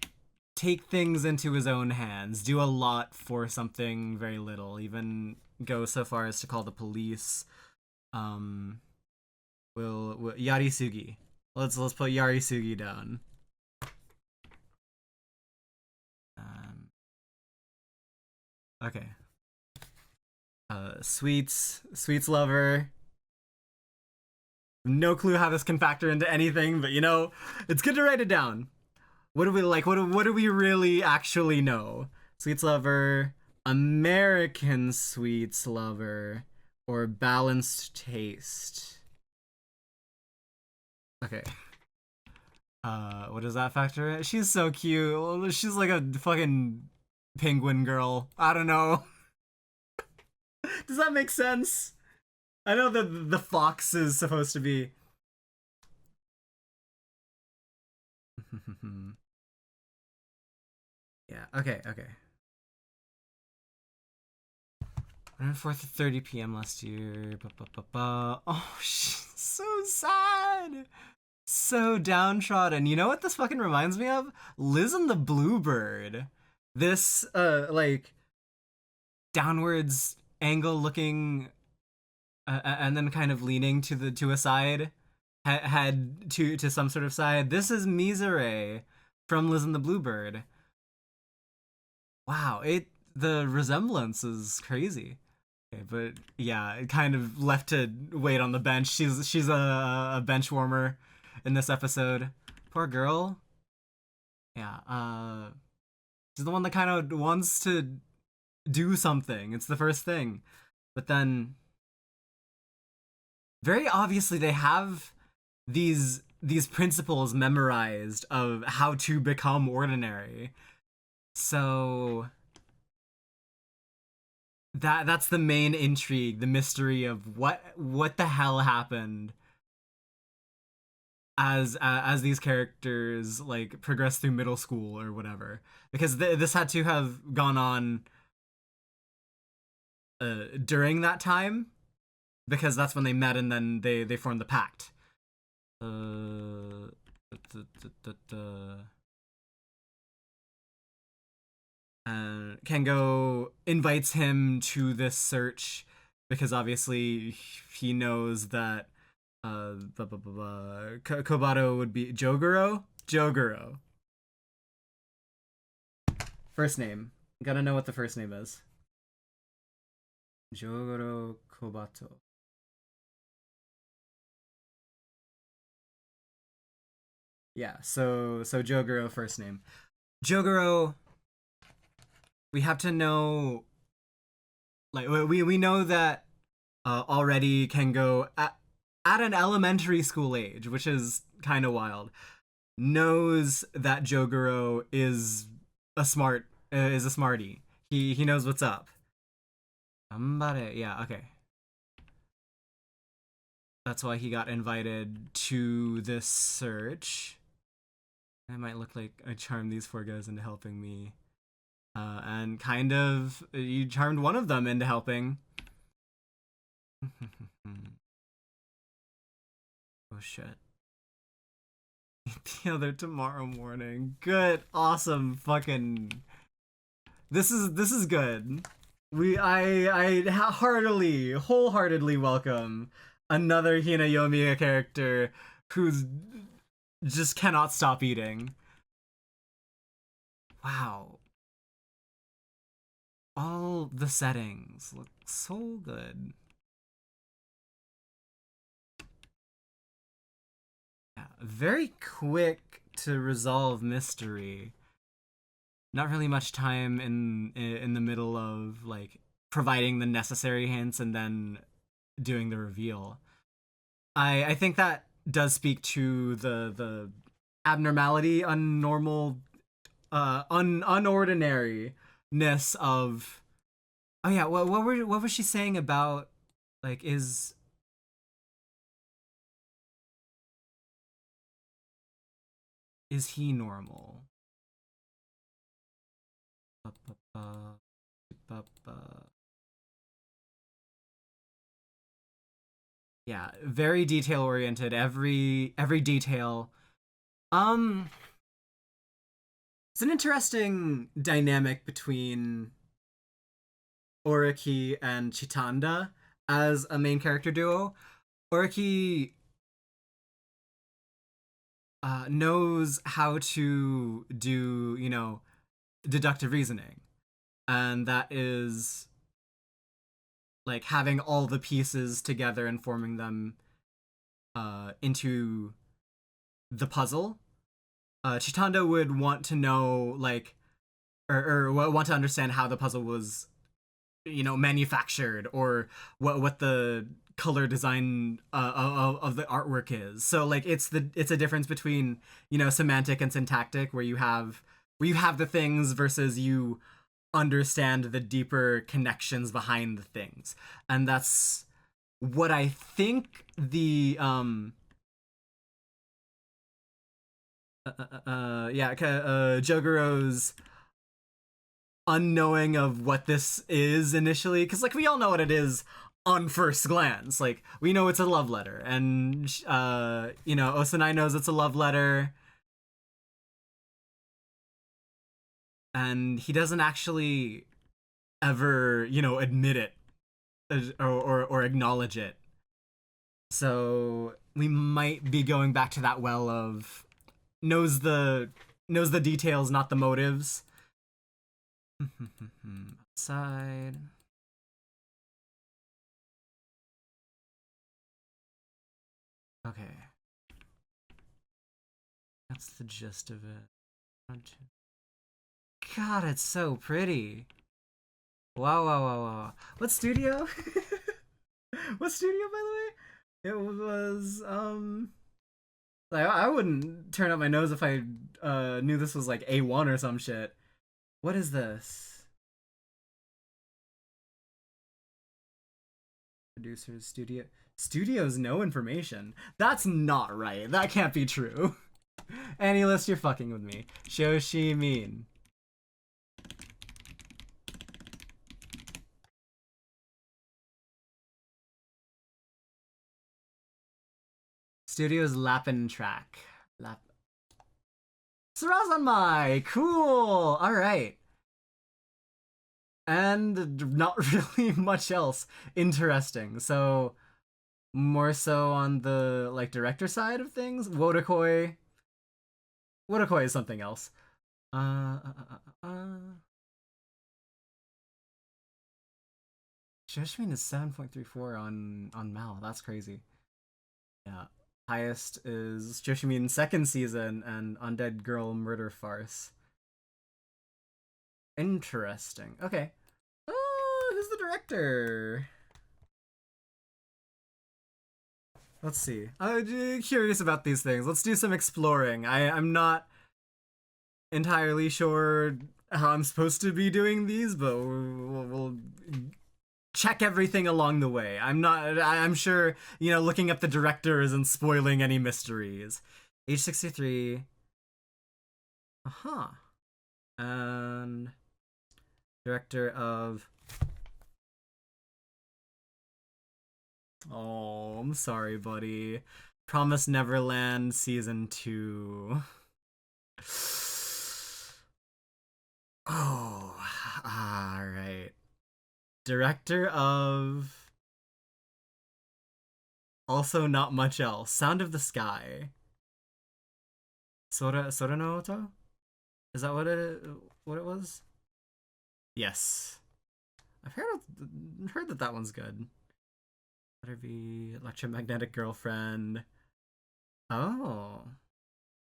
take things into his own hands, do a lot for something very little, even go so far as to call the police. Will Yarisugi. Let's put Yarisugi down. Okay. Sweets lover. No clue how this can factor into anything, but you know, it's good to write it down. What do we like? What do we really actually know? Sweets lover, American sweets lover, or balanced taste. Okay. What does that factor in? She's so cute. She's like a fucking penguin girl. I don't know. Does that make sense? I know that the fox is supposed to be. Yeah, okay. 4:30 p.m. last year. Oh, so sad. So downtrodden. You know what this fucking reminds me of? Liz and the Bluebird. This, like, downwards angle looking and then kind of leaning to a side, head to some sort of side. This is Misere from Liz and the Bluebird. Wow, the resemblance is crazy. Okay, but yeah, it kind of left to wait on the bench. She's a bench warmer in this episode. Poor girl. Yeah, she's the one that kind of wants to do something. It's the first thing. But then very obviously they have these principles memorized of how to become ordinary. So that's the main intrigue, the mystery of what the hell happened as these characters like progress through middle school or whatever, because this had to have gone on during that time, because that's when they met and then they formed the pact. Uh, and Kengo invites him to this search because obviously he knows that Kobato would be Jogoro. Jogoro. First name. Gotta know what the first name is. Jogoro Kobato. Yeah, so Jogoro first name. Jogoro, we have to know, like we know that already can go at an elementary school age, which is kind of wild. Knows that Jogoro is a smarty. He knows what's up. Ambare, yeah, okay. That's why he got invited to this search. I might look like I charmed these four guys into helping me. And kind of, you charmed one of them into helping. Oh shit. The other tomorrow morning. Good, awesome, fucking. This is good. I heartily, wholeheartedly welcome another Hinayomiya character who's just cannot stop eating. Wow. All the settings look so good. Yeah, very quick to resolve mystery. Not really much time in the middle of like providing the necessary hints and then doing the reveal. I think that does speak to the abnormality, unnormal, unordinariness of. Oh yeah, what was she saying about like is he normal? Yeah, very detail oriented. Every detail. Um, it's an interesting dynamic between Oriki and Chitanda as a main character duo. Oriki knows how to do, deductive reasoning, and that is like having all the pieces together and forming them into the puzzle. Chitanda would want to know, like, or want to understand how the puzzle was, manufactured, or what the color design of the artwork is. So like it's a difference between semantic and syntactic, where you have the things versus you understand the deeper connections behind the things, and that's what I think the Jogoro's unknowing of what this is initially, because like we all know what it is on first glance. Like we know it's a love letter, and Osanai knows it's a love letter, and he doesn't actually ever admit it, or acknowledge it. So we might be going back to that well of knows the details, not the motives. Outside. Okay. That's the gist of it. God, it's so pretty. Wow, wow, wow, wow. What studio? What studio, by the way? It was like I wouldn't turn up my nose if I knew this was like A1 or some shit. What is this? Producers, studios, no information. That's not right. That can't be true. Annylist, you're fucking with me. SHOSHIMIN. Studios Lapin Track. Surazanmai! Cool! Alright. And not really much else interesting. So, more so on the, like, director side of things. Wodakoi is something else. SHOSHIMIN is 7.34 on Mal. That's crazy. Yeah. Highest is SHOSHIMIN's second season and Undead Girl Murder Farce. Interesting. Okay. Who's the director? Let's see. I'm curious about these things. Let's do some exploring. I'm not entirely sure how I'm supposed to be doing these, but we'll check everything along the way. I'm sure, looking up the director isn't spoiling any mysteries. Age 63. Uh-huh. And director of... Oh, I'm sorry, buddy. Promise Neverland Season 2. Oh, alright. Director of... Also not much else. Sound of the Sky. Sora no Oto? Is that what it was? Yes. I've heard that one's good. Better be Electromagnetic Girlfriend. Oh.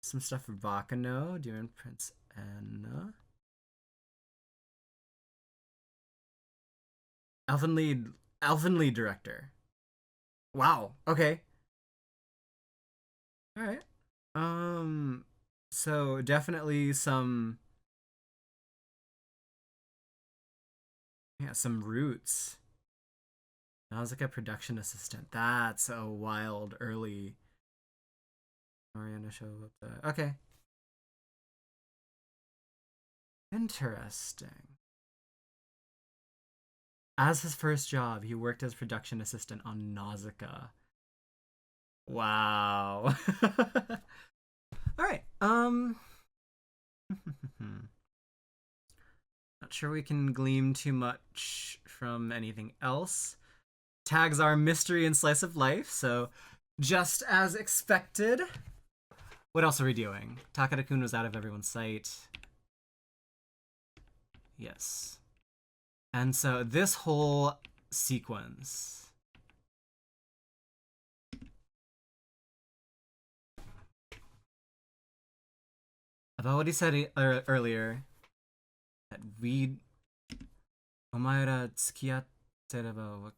Some stuff for Bakano, Demon Prince Anna. Elfen Lied director. Wow. Okay. All right. So definitely some roots. I was like a production assistant. That's a wild early Mariana show up there. Okay. Interesting. As his first job, he worked as production assistant on Nausicaa. Wow. Alright, not sure we can glean too much from anything else. Tags are mystery and slice of life, so just as expected. What else are we doing? Takada-kun was out of everyone's sight. Yes. And so this whole sequence... About what he said earlier, that we'd... Omaera tsukiattereba...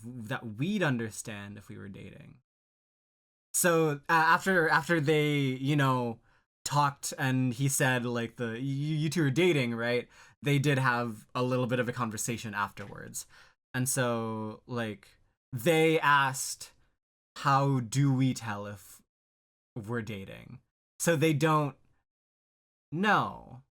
That we'd understand if we were dating. So after they, talked and he said, like, you two are dating, right? They did have a little bit of a conversation afterwards. And so, like, they asked, how do we tell if we're dating? So they don't know.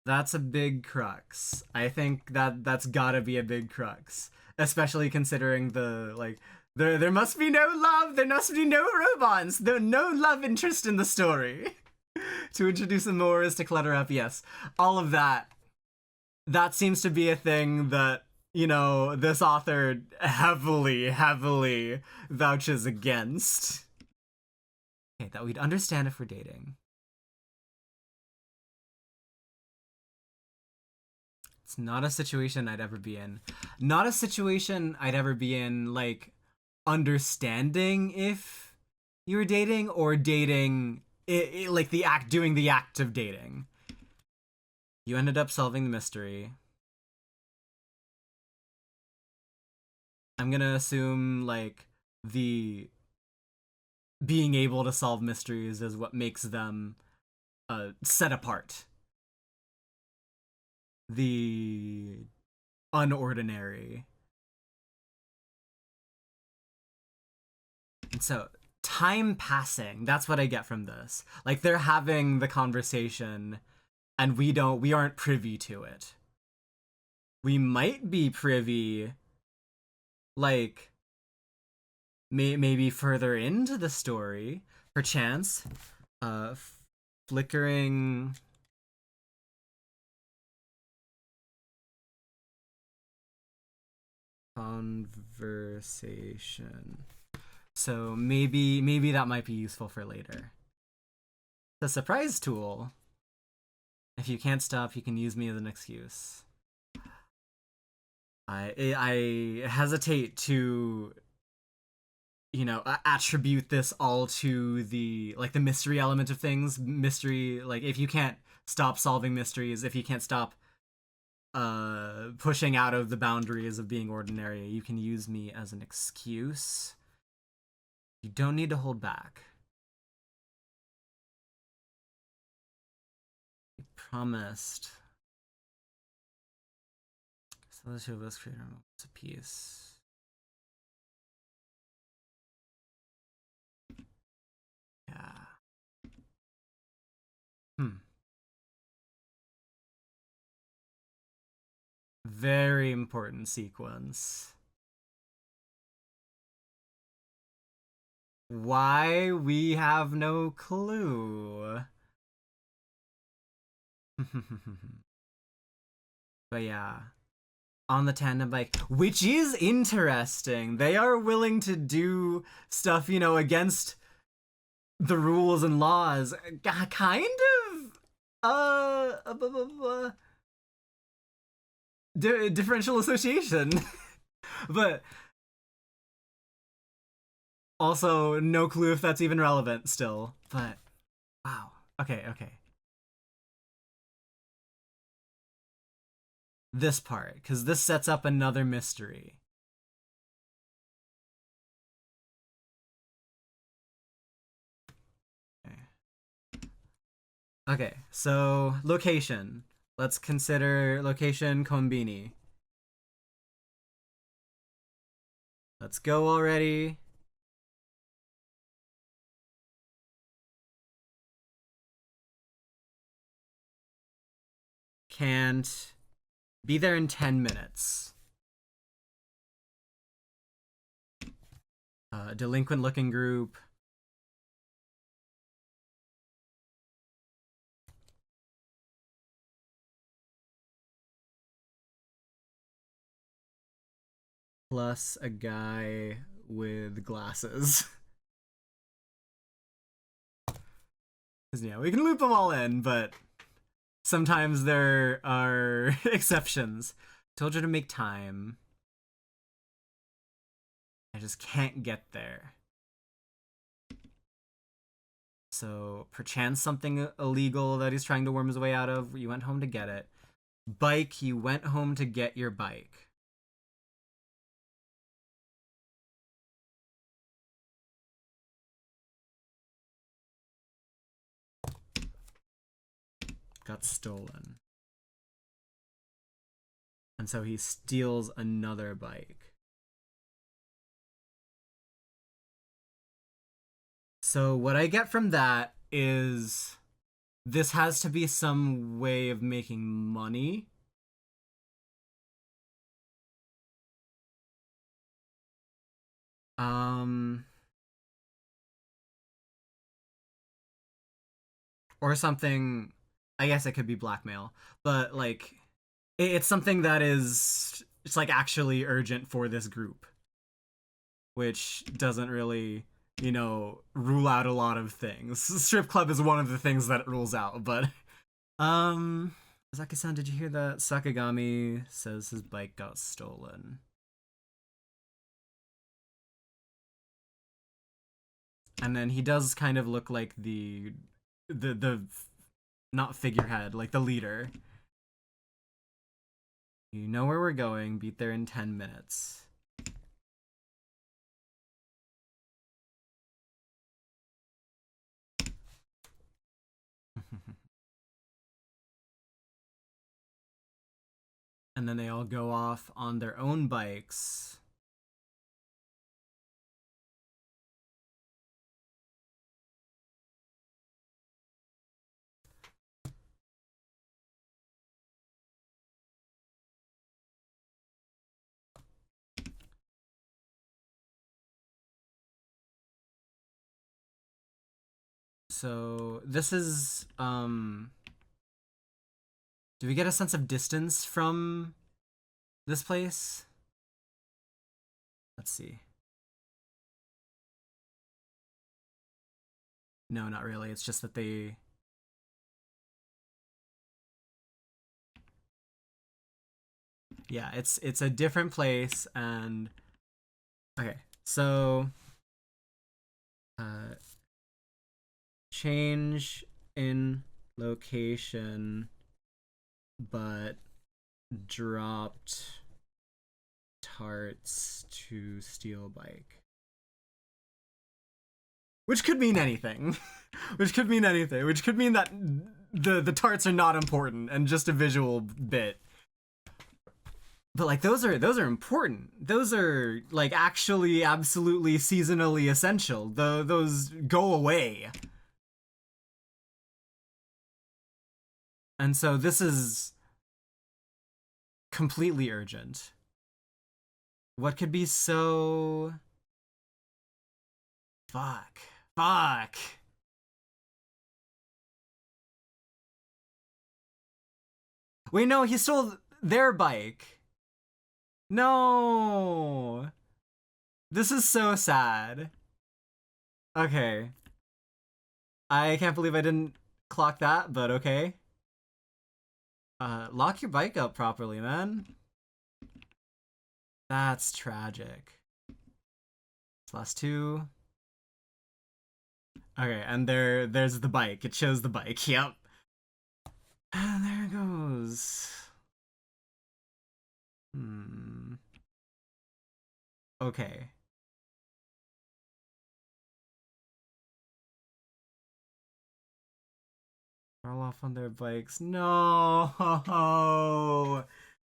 That's a big crux. I think that's gotta be a big crux. Especially considering there must be no love, there must be no romance, no love interest in the story. To introduce more is to clutter up, yes. All of that. That seems to be a thing that, this author heavily vouches against. Okay, that we'd understand if we're dating. It's not a situation I'd ever be in. Not a situation I'd ever be in, like, understanding if you were dating or dating, like, doing the act of dating. You ended up solving the mystery. I'm gonna assume, like, the being able to solve mysteries is what makes them set apart, the unordinary. And so time passing, that's what I get from this. Like they're having the conversation and we aren't privy to it. We might be privy, like, maybe further into the story, perchance, flickering conversation. So maybe that might be useful for later. The surprise tool. If you can't stop, you can use me as an excuse. I hesitate to, you know, attribute this all to the mystery element of things. Mystery, like if you can't stop solving mysteries, if you can't stop pushing out of the boundaries of being ordinary, you can use me as an excuse. You don't need to hold back. You promised. So the two of us create our moments of peace. Yeah. Very important sequence. Why? We have no clue. But yeah. On the tandem bike, which is interesting. They are willing to do stuff, you know, against the rules and laws. Kind of, differential association. But also no clue if that's even relevant still. But wow. Okay. This part, because this sets up another mystery. Okay, so location. Let's consider location Konbini. Let's go already. Can't be there in 10 minutes. Delinquent looking group. Plus a guy with glasses. Yeah, we can loop them all in, but sometimes there are exceptions. Told you to make time. I just can't get there. So, perchance something illegal that he's trying to worm his way out of. You went home to get it. Bike, you went home to get your bike. Got stolen. And so he steals another bike. So what I get from that is this has to be some way of making money. Or something, I guess it could be blackmail, but like it's something that is it's like actually urgent for this group, which doesn't really, you know, rule out a lot of things. Strip club is one of the things that it rules out, but Zaki-san, did you hear that? Sakagami says his bike got stolen. And then he does kind of look like the not figurehead, like the leader. You know where we're going. Beat there in 10 minutes. And then they all go off on their own bikes. So this is do we get a sense of distance from this place? Let's see. No, not really. It's just that they... Yeah, it's a different place, and... Okay, so... change in location, but dropped tarts to steel bike. Which could mean anything. Which could mean anything. Which could mean that the tarts are not important and just a visual bit. But like those are important. Those are like actually absolutely seasonally essential. Those go away. And so this is completely urgent. What could be so... Fuck. Fuck. Wait, no, he stole their bike. No. This is so sad. Okay. I can't believe I didn't clock that, but okay. Lock your bike up properly, man. That's tragic. It's last two. Okay, and there's the bike. It shows the bike. Yep. And there it goes. Okay. All off on their bikes. No.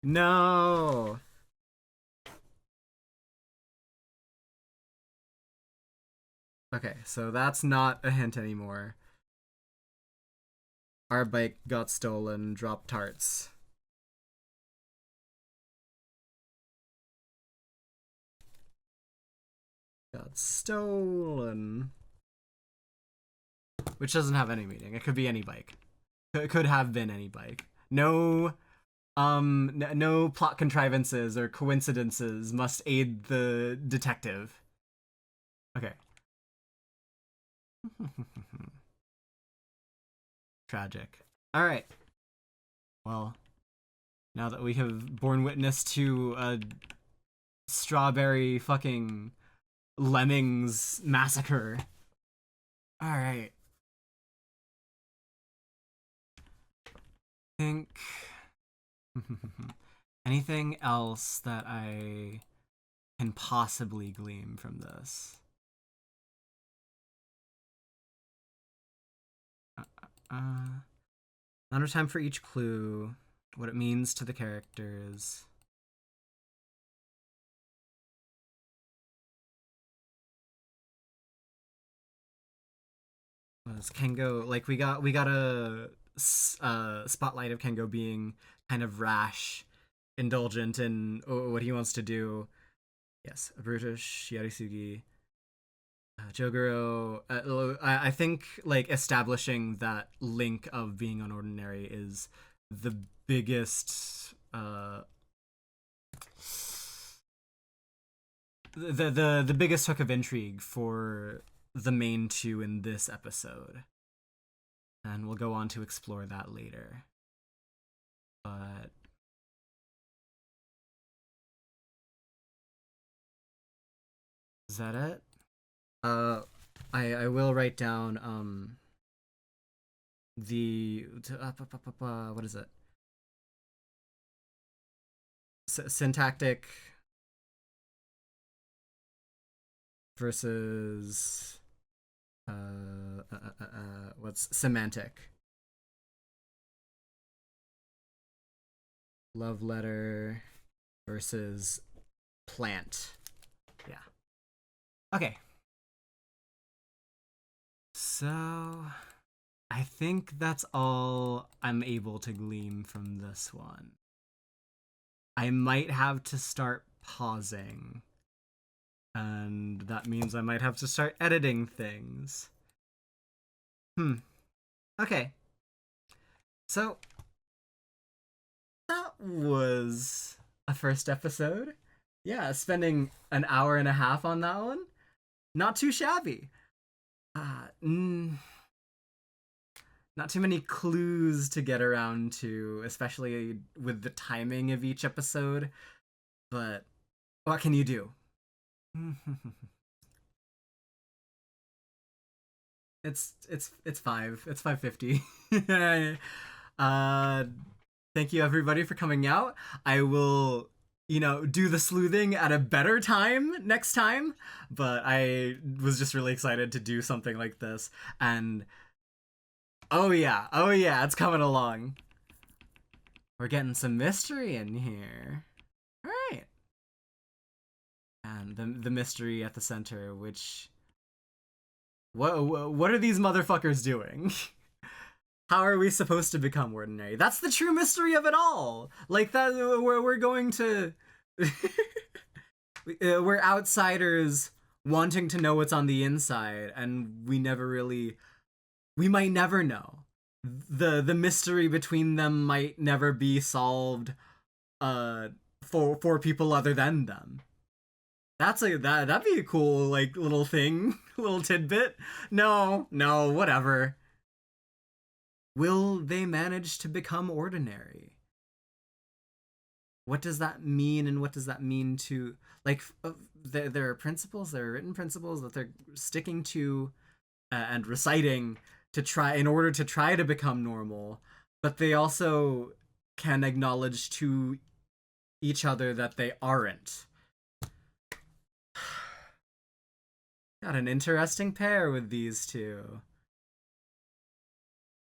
No. Okay, so that's not a hint anymore. Our bike got stolen, dropped tarts. Got stolen. Which doesn't have any meaning. It could be any bike. It could have been any bike. No no plot contrivances or coincidences must aid the detective. Okay. Tragic. All right. Well, now that we have borne witness to a strawberry fucking lemmings massacre. All right. Think anything else that I can possibly glean from this? Not enough time for each clue. What it means to the characters. Was Kengo like we got a spotlight of Kengo being kind of rash, indulgent in what he wants to do. Yes, a brutish Yarisugi. Joguro, I think like establishing that link of being unordinary is the biggest the biggest hook of intrigue for the main two in this episode. And we'll go on to explore that later. But is that it? I will write down the what is it? Syntactic versus what's semantic? Love letter versus plant. Yeah. Okay. So I think that's all I'm able to glean from this one. I might have to start pausing. And that means I might have to start editing things. Okay. So that was a first episode. Yeah, spending an hour and a half on that one. Not too shabby. Not too many clues to get around to, especially with the timing of each episode. But what can you do? It's 5. It's 5:50. Thank you everybody for coming out. I will, do the sleuthing at a better time next time, but I was just really excited to do something like this. And oh yeah, it's coming along. We're getting some mystery in here. All right. And the mystery at the center, which what are these motherfuckers doing? How are we supposed to become ordinary? That's the true mystery of it all. Like that, we're going to we're outsiders wanting to know what's on the inside, and we might never know. The mystery between them might never be solved for people other than them. That'd be a cool little thing, little tidbit. No, whatever. Will they manage to become ordinary? What does that mean, and what does that mean to there are principles, there are written principles that they're sticking to and reciting in order to try to become normal, but they also can acknowledge to each other that they aren't. Got an interesting pair with these two.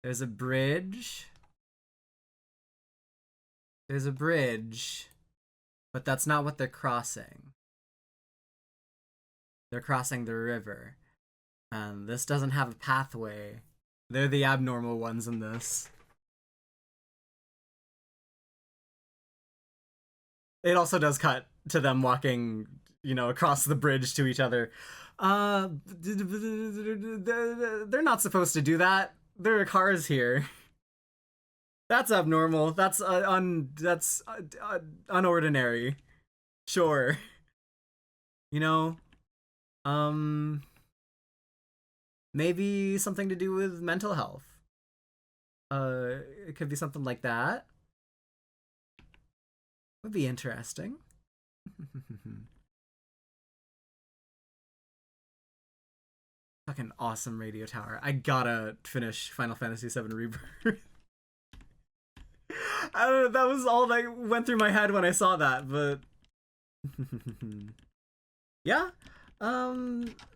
There's a bridge. But that's not what they're crossing. They're crossing the river. And this doesn't have a pathway. They're the abnormal ones in this. It also does cut to them walking, across the bridge to each other. They're not supposed to do that. There are cars here. That's abnormal. That's unordinary. Sure. Maybe something to do with mental health. It could be something like that. Would be interesting. Fucking awesome radio tower. I gotta finish Final Fantasy VII Rebirth. I don't know, that was all that went through my head when I saw that, but yeah.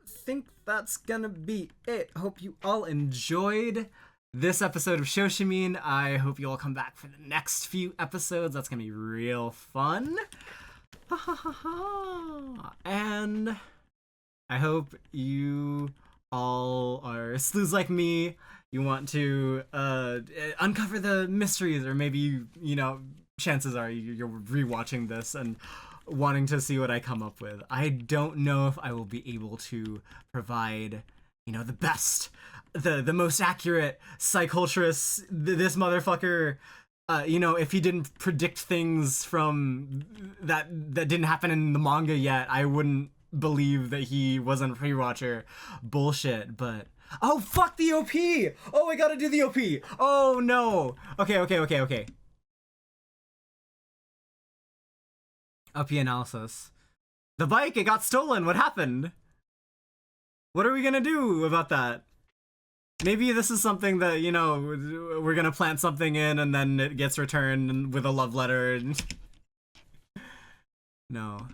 Think that's gonna be it. Hope you all enjoyed this episode of Shoshimin. I hope you all come back for the next few episodes. That's gonna be real fun. And I hope you all are sleuths like me. You want to uncover the mysteries, or maybe, chances are you're rewatching this and wanting to see what I come up with. I don't know if I will be able to provide, the best, the most accurate psychotrist. This motherfucker, if he didn't predict things from that didn't happen in the manga yet, I wouldn't believe that he wasn't a pre-watcher. Bullshit. But oh, fuck the OP! Oh, I gotta do the OP! Oh no! Okay. OP analysis. The bike, it got stolen. What happened? What are we gonna do about that? Maybe this is something that, we're gonna plant something in and then it gets returned with a love letter. No.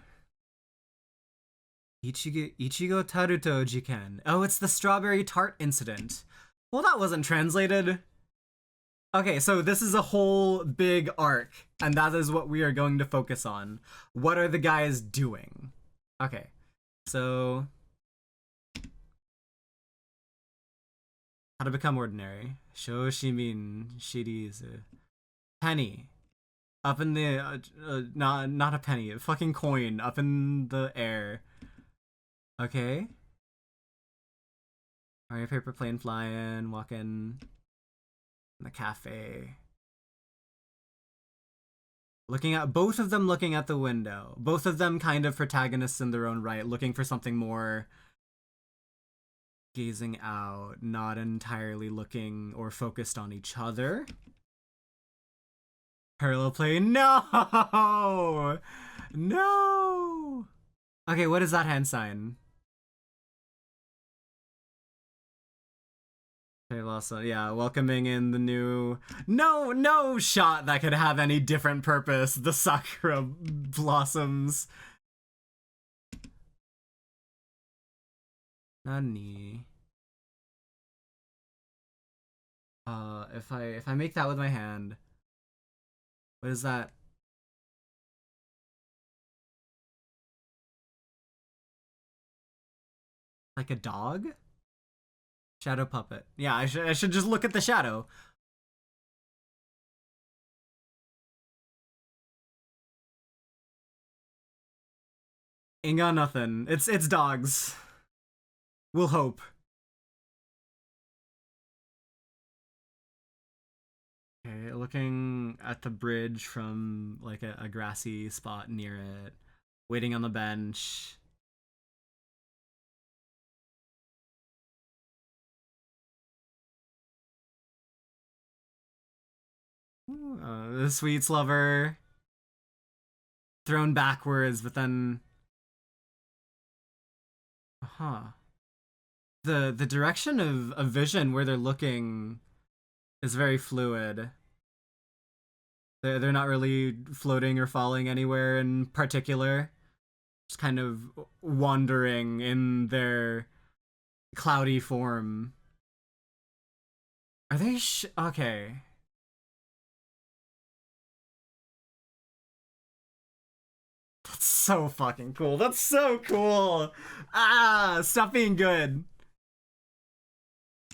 Ichigo Taruto Jiken. Oh, it's the strawberry tart incident. Well, that wasn't translated. Okay, so this is a whole big arc, and that is what we are going to focus on. What are the guys doing? Okay, so how to become ordinary. Shoshimin shirizu. Penny. Up in the not a penny, a fucking coin up in the air. Okay. Mario paper plane flying, walking in the cafe. Looking at both of them looking at the window. Both of them kind of protagonists in their own right, looking for something more, gazing out, not entirely looking or focused on each other. Parallel plane. No! No! Okay, what is that hand sign? Also, yeah, welcoming in the new no shot that could have any different purpose. The sakura blossoms. Nani? If I make that with my hand, what is that? Like a dog? Shadow puppet. Yeah, I should just look at the shadow. Ain't got nothing. It's dogs. We'll hope. Okay, looking at the bridge from like a grassy spot near it, waiting on the bench. The sweets lover thrown backwards, but then, the direction of vision where they're looking is very fluid. They're not really floating or falling anywhere in particular. Just kind of wandering in their cloudy form. Are they okay? That's so fucking cool. That's so cool. Ah, stop being good.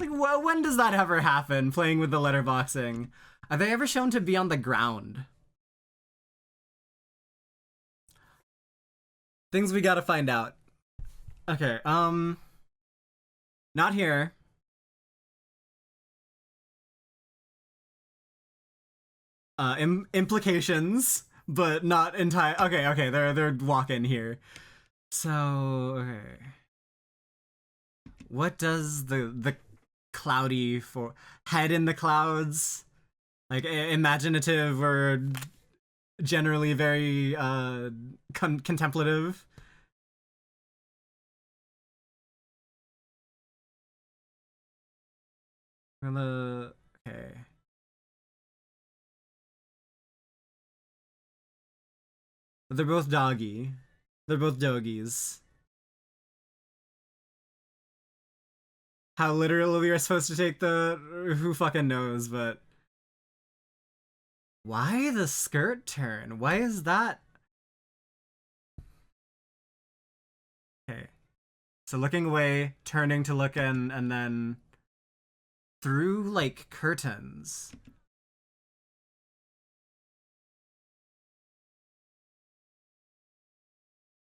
Like, when does that ever happen? Playing with the letterboxing. Are they ever shown to be on the ground? Things we gotta find out. Okay, not here. Implications, but not entire. Okay, they're walking here. So, okay. What does the cloudy for head in the clouds, like imaginative or generally very contemplative? Okay. They're both doggy. They're both doggies. How literally we are supposed to take the who fucking knows, but why the skirt turn? Why is that? Okay. So looking away, turning to look in, and then through like curtains.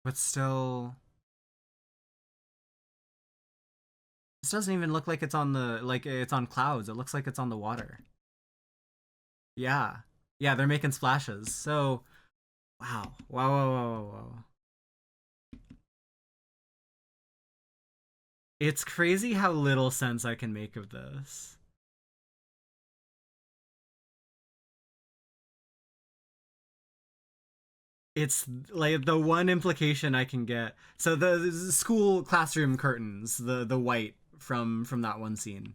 But still, this doesn't even look like it's on the like it's on clouds. It looks like it's on the water. Yeah. Yeah, they're making splashes. So, wow. It's crazy how little sense I can make of this. It's like the one implication I can get. So the school classroom curtains, the white from that one scene.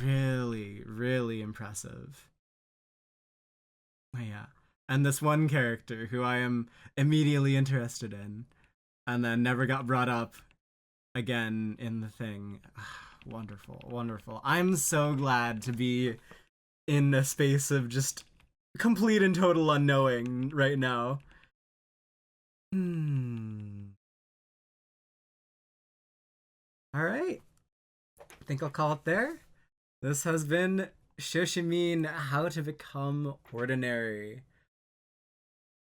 Really impressive. Oh, yeah. And this one character who I am immediately interested in. and then never got brought up again in the thing. Wonderful, wonderful. I'm so glad to be in a space of just complete and total unknowing right now. All right. I think I'll call it there. This has been SHOSHIMIN, How to Become Ordinary.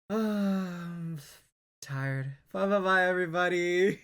I'm tired. Bye bye bye, everybody.